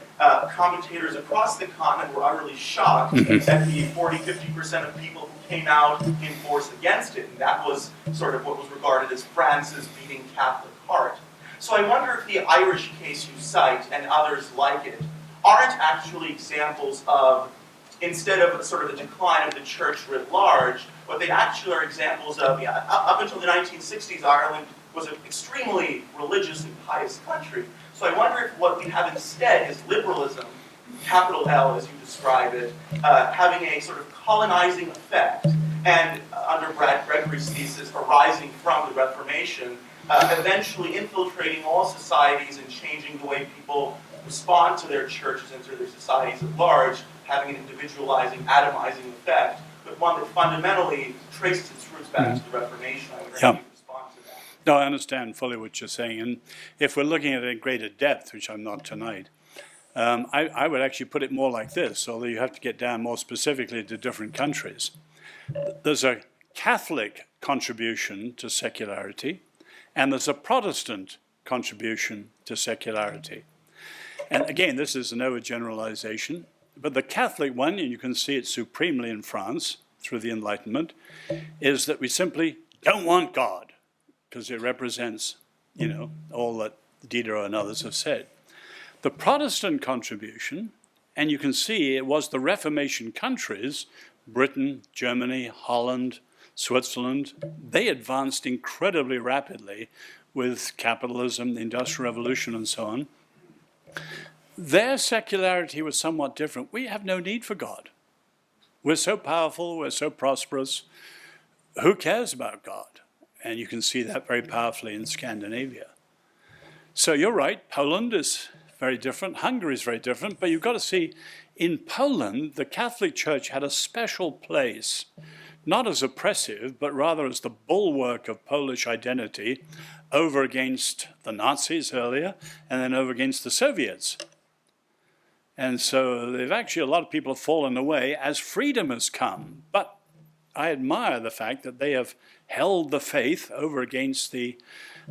commentators across the continent were utterly shocked at the 40-50% of people who came out in force against it. And that was sort of what was regarded as France's beating Catholic heart. So I wonder if the Irish case you cite, and others like it, aren't actually examples of, instead of sort of a decline of the church writ large, what they actually are examples of. Up until the 1960s, Ireland was an extremely religious and pious country. So I wonder if what we have instead is liberalism, capital L as you describe it, having a sort of colonizing effect, and under Brad Gregory's thesis, arising from the Reformation, eventually infiltrating all societies and changing the way people respond to their churches and to their societies at large, having an individualizing, atomizing effect, but one that fundamentally traces its roots back to the Reformation. I wonder how you respond to that. No, I understand fully what you're saying. And if we're looking at it in greater depth, which I'm not tonight, I would actually put it more like this, although you have to get down more specifically to different countries. There's a Catholic contribution to secularity, and there's a Protestant contribution to secularity. And again, this is an overgeneralization, but the Catholic one, and you can see it supremely in France through the Enlightenment, is that we simply don't want God, because it represents, all that Diderot and others have said. The Protestant contribution, and you can see it was the Reformation countries, Britain, Germany, Holland, Switzerland, they advanced incredibly rapidly with capitalism, the Industrial Revolution, and so on. Their secularity was somewhat different. We have no need for God. We're so powerful, we're so prosperous. Who cares about God? And you can see that very powerfully in Scandinavia. So you're right, Poland is very different, Hungary is very different, but you've got to see, in Poland, the Catholic Church had a special place, not as oppressive, but rather as the bulwark of Polish identity over against the Nazis earlier, and then over against the Soviets. And so they've actually, a lot of people have fallen away as freedom has come. But I admire the fact that they have held the faith over against the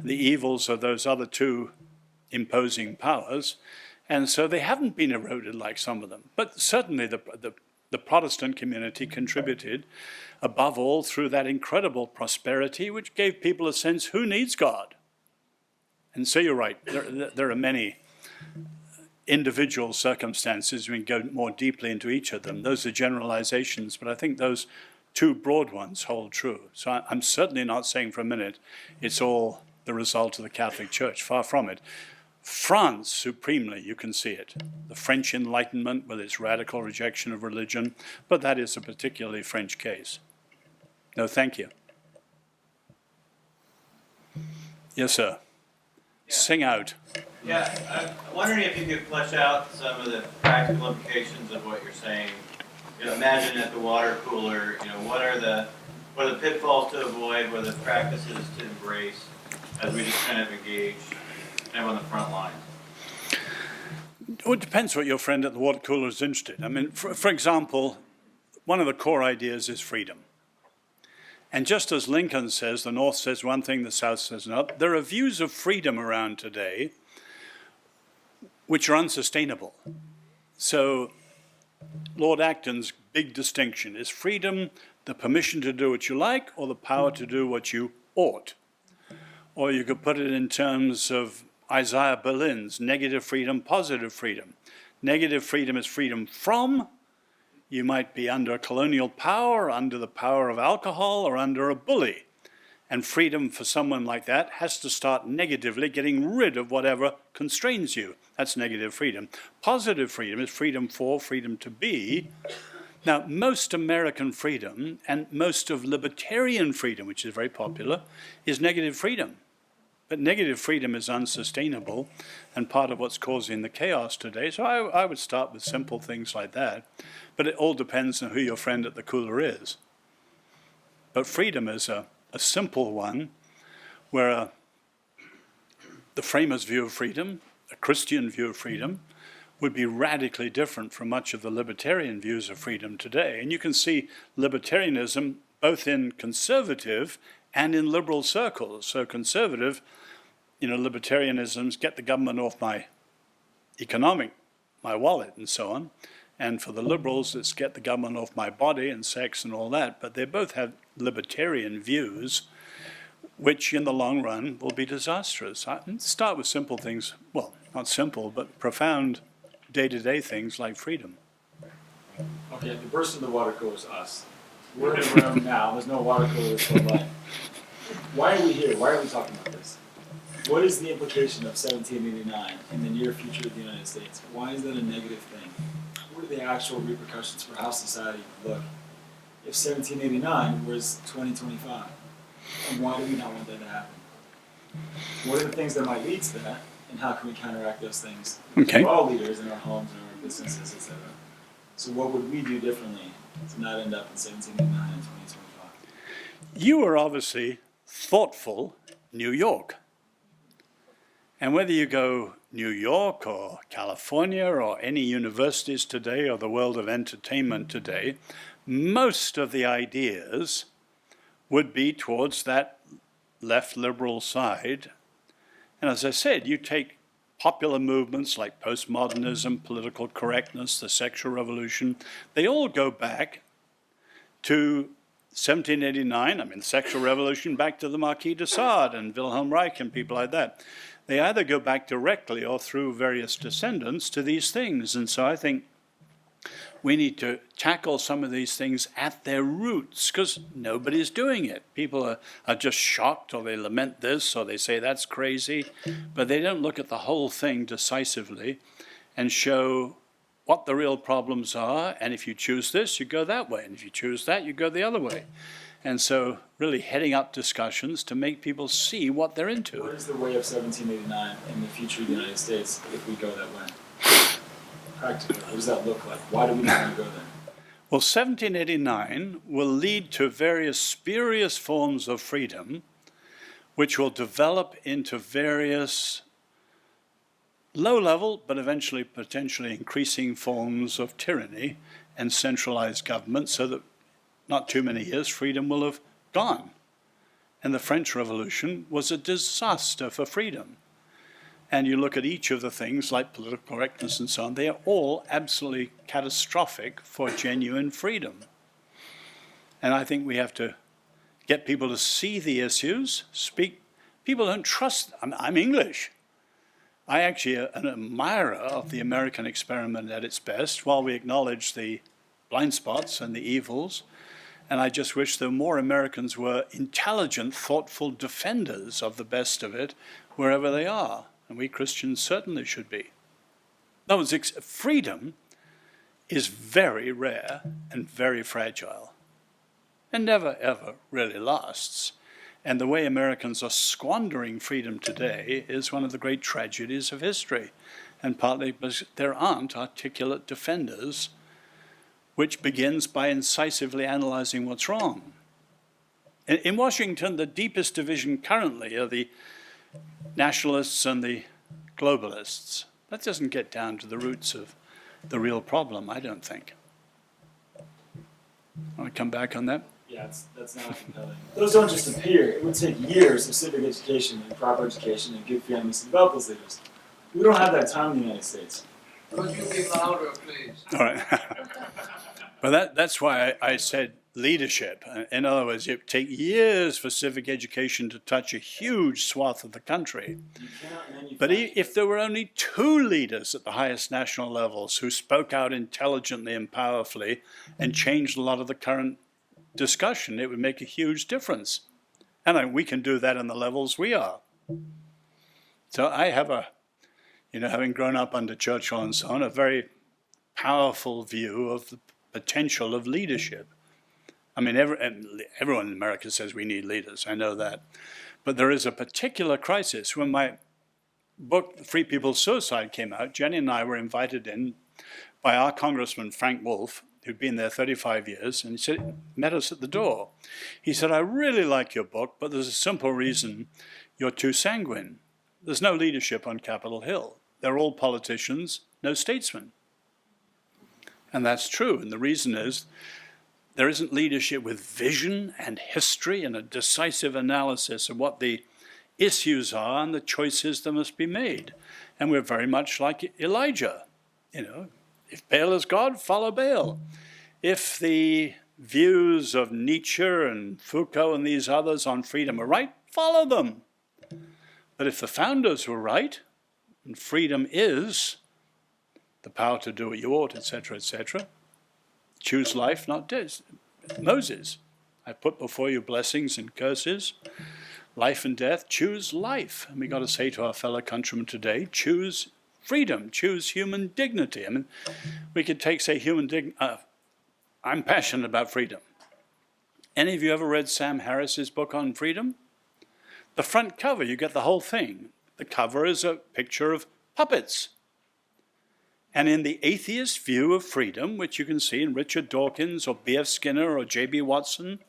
evils of those other two imposing powers. And so they haven't been eroded like some of them. But certainly the Protestant community contributed, above all, through that incredible prosperity, which gave people a sense, who needs God? And so you're right, there are many individual circumstances. We can go more deeply into each of them. Those are generalizations, but I think those two broad ones hold true. So I'm certainly not saying for a minute it's all the result of the Catholic Church, far from it. France, supremely, you can see it. The French Enlightenment with its radical rejection of religion, but that is a particularly French case. No, thank you. Yes, sir. Yeah. Sing out. Yeah, I'm wondering if you could flesh out some of the practical implications of what you're saying. Imagine at the water cooler, what are the pitfalls to avoid, what are the practices to embrace as we just kind of engage kind of on the front line? Well, it depends what your friend at the water cooler is interested in. I mean, for example, one of the core ideas is freedom. And just as Lincoln says, the North says one thing, the South says another, there are views of freedom around today which are unsustainable. So Lord Acton's big distinction is freedom the permission to do what you like or the power to do what you ought? Or you could put it in terms of Isaiah Berlin's negative freedom, positive freedom. Negative freedom is freedom from, You might be under colonial power, under the power of alcohol, or under a bully. And freedom for someone like that has to start negatively getting rid of whatever constrains you. That's negative freedom. Positive freedom is freedom for, freedom to be. Now, most American freedom and most of libertarian freedom, which is very popular, is negative freedom. But negative freedom is unsustainable and part of what's causing the chaos today. So I would start with simple things like that. But it all depends on who your friend at the cooler is. But freedom is a simple one where the framers' view of freedom, a Christian view of freedom, would be radically different from much of the libertarian views of freedom today. And you can see libertarianism both in conservative and in liberal circles. So conservative, libertarianism's get the government off my wallet and so on. And for the liberals, it's get the government off my body and sex and all that. But they both have libertarian views, which in the long run will be disastrous. I start with simple things, well, not simple, but profound day-to-day things like freedom. Okay, the burst of the water cooler is us. We're in a room now, there's no water cooler for life. Why are we here? Why are we talking about this? What is the implication of 1789 in the near future of the United States? Why is that a negative thing? What are the actual repercussions for how society would look if 1789 was 2025? And why do we not want that to happen? What are the things that might lead to that, and how can we counteract those things? Okay. We're all leaders in our homes and our businesses, etc. So what would we do differently to not end up in 1789 and 2025? You are obviously thoughtful New York. And whether you go New York or California or any universities today or the world of entertainment today, most of the ideas would be towards that left liberal side. And as I said, you take popular movements like postmodernism, political correctness, the sexual revolution, they all go back to 1789, the sexual revolution, back to the Marquis de Sade and Wilhelm Reich and people like that. They either go back directly or through various descendants to these things. And so I think we need to tackle some of these things at their roots because nobody's doing it. People are just shocked, or they lament this, or they say that's crazy, but they don't look at the whole thing decisively and show what the real problems are. And if you choose this, you go that way. And if you choose that, you go the other way. And so really heading up discussions to make people see what they're into. What is the way of 1789 in the future of the United States if we go that way? Practically, what does that look like? Why do we not want to go there? Well, 1789 will lead to various spurious forms of freedom, which will develop into various low-level, but eventually potentially increasing forms of tyranny and centralized government, so that not too many years, freedom will have gone. And the French Revolution was a disaster for freedom. And you look at each of the things like political correctness and so on, they are all absolutely catastrophic for genuine freedom. And I think we have to get people to see the issues, speak. People don't trust. I'm English. I actually am an admirer of the American experiment at its best, while we acknowledge the blind spots and the evils. And I just wish that more Americans were intelligent, thoughtful defenders of the best of it wherever they are. And we Christians certainly should be. In other words, freedom is very rare and very fragile and never, ever really lasts. And the way Americans are squandering freedom today is one of the great tragedies of history, and partly because there aren't articulate defenders, which begins by incisively analyzing what's wrong. In Washington, the deepest division currently are the nationalists and the globalists. That doesn't get down to the roots of the real problem, I don't think. Want to come back on that? Yeah, that's not compelling. Those don't just appear. It would take years of civic education and proper education and good families to develop those leaders. We don't have that time in the United States. Could you be louder, please? All right. But that's why I said leadership. In other words, it take years for civic education to touch a huge swath of the country. But if there were only 2 leaders at the highest national levels who spoke out intelligently and powerfully and changed a lot of the current discussion, it would make a huge difference. And we can do that in the levels we are. So I have having grown up under Churchill and so on, a very powerful view of the potential of leadership. I mean, everyone in America says we need leaders, I know that. But there is a particular crisis. When my book, Free People's Suicide, came out, Jenny and I were invited in by our Congressman, Frank Wolf, who'd been there 35 years, and he met us at the door. He said, I really like your book, but there's a simple reason: you're too sanguine. There's no leadership on Capitol Hill. They're all politicians, no statesmen. And that's true, and the reason is there isn't leadership with vision and history and a decisive analysis of what the issues are and the choices that must be made. And we're very much like Elijah. If Baal is God, follow Baal. If the views of Nietzsche and Foucault and these others on freedom are right, follow them. But if the founders were right, and freedom is the power to do what you ought, etc., choose life, not death. Moses, I put before you blessings and curses, life and death, choose life. And we got to say to our fellow countrymen today, choose freedom, choose human dignity. I mean, we could say human dignity. I'm passionate about freedom. Any of you ever read Sam Harris's book on freedom? The front cover, you get the whole thing. The cover is a picture of puppets. And in the atheist view of freedom, which you can see in Richard Dawkins or B.F. Skinner or J.B. Watson,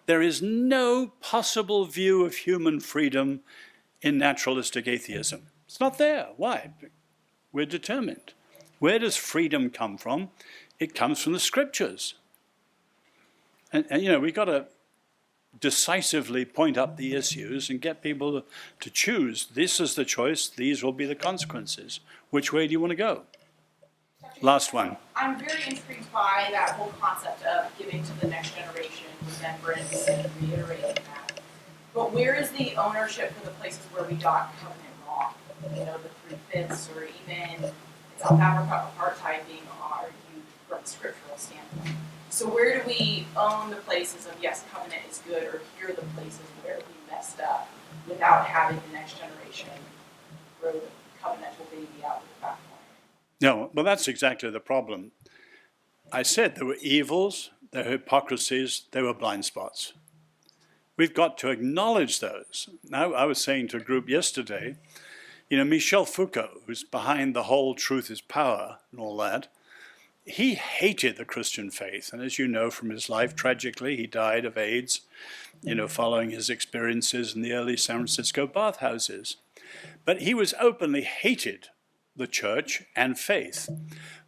there is no possible view of human freedom in naturalistic atheism. It's not there. Why? We're determined. Where does freedom come from? It comes from the scriptures. And we've got to decisively point up the issues and get people to choose. This is the choice. These will be the consequences. Which way do you want to go? Last one. I'm very intrigued by that whole concept of giving to the next generation, remembrance, and reiterating that. But where is the ownership for the places where we got covenant wrong? The 3/5, or even in South Africa, apartheid being argued from a scriptural standpoint. So where do we own the places of, yes, covenant is good, or here are the places where we messed up, without having the next generation throw the covenantal baby out with the bathwater? No, well, that's exactly the problem. I said there were evils, there were hypocrisies, there were blind spots. We've got to acknowledge those. Now, I was saying to a group yesterday, Michel Foucault, who's behind the whole truth is power and all that, he hated the Christian faith. And as you know from his life, tragically, he died of AIDS, following his experiences in the early San Francisco bathhouses. But he was openly hated the church and faith.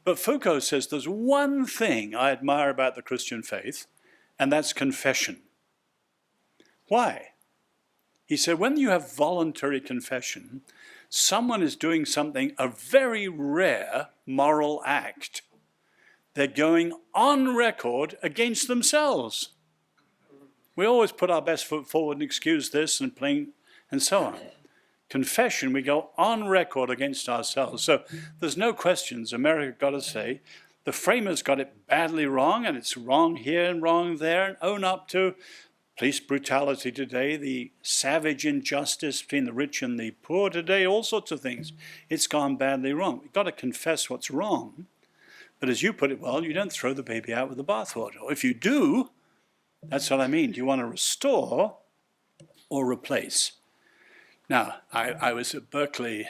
But Foucault says there's one thing I admire about the Christian faith, and that's confession. Why? He said, when you have voluntary confession, someone is doing something, a very rare moral act. They're going on record against themselves. We always put our best foot forward and excuse this and so on. Confession, we go on record against ourselves. So there's no questions. America got to say, the framers got it badly wrong, and it's wrong here and wrong there, and own up to police brutality today, the savage injustice between the rich and the poor today, all sorts of things. It's gone badly wrong. We've got to confess what's wrong. But as you put it well, you don't throw the baby out with the bathwater. Or if you do, that's what I mean. Do you want to restore or replace? Now, I was at Berkeley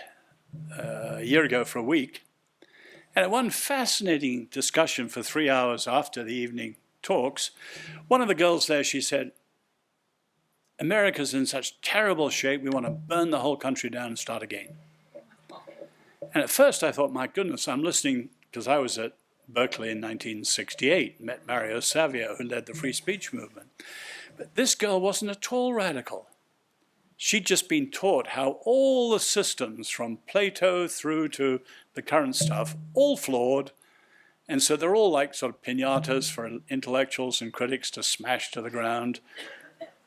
a year ago for a week, and at one fascinating discussion for 3 hours after the evening talks, one of the girls there, she said, America's in such terrible shape, we want to burn the whole country down and start again. And at first I thought, my goodness, I'm listening, because I was at Berkeley in 1968, met Mario Savio, who led the free speech movement. But this girl wasn't at all radical. She'd just been taught how all the systems from Plato through to the current stuff, all flawed, And so they're all like sort of piñatas for intellectuals and critics to smash to the ground.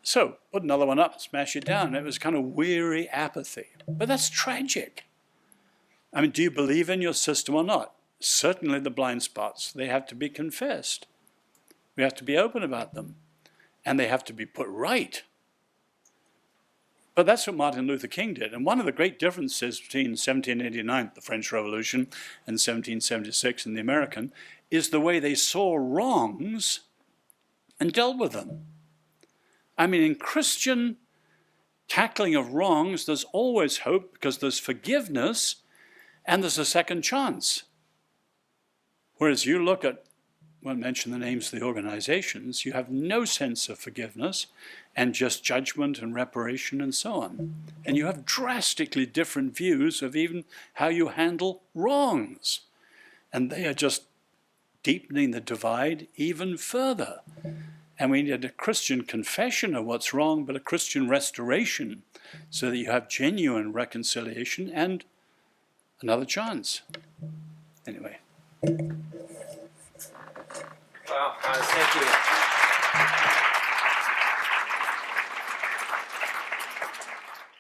So put another one up, smash it down. It was kind of weary apathy. But that's tragic. I mean, do you believe in your system or not? Certainly the blind spots, they have to be confessed. We have to be open about them. And they have to be put right. But that's what Martin Luther King did. And one of the great differences between 1789, the French Revolution, and 1776 and the American, is the way they saw wrongs and dealt with them. I mean, in Christian tackling of wrongs, there's always hope because there's forgiveness and there's a second chance. Whereas you look at, I won't mention the names of the organizations, you have no sense of forgiveness and just judgment and reparation and so on. And you have drastically different views of even how you handle wrongs. And they are just deepening the divide even further. And we need a Christian confession of what's wrong, but a Christian restoration so that you have genuine reconciliation and another chance. Anyway. Well, thank you.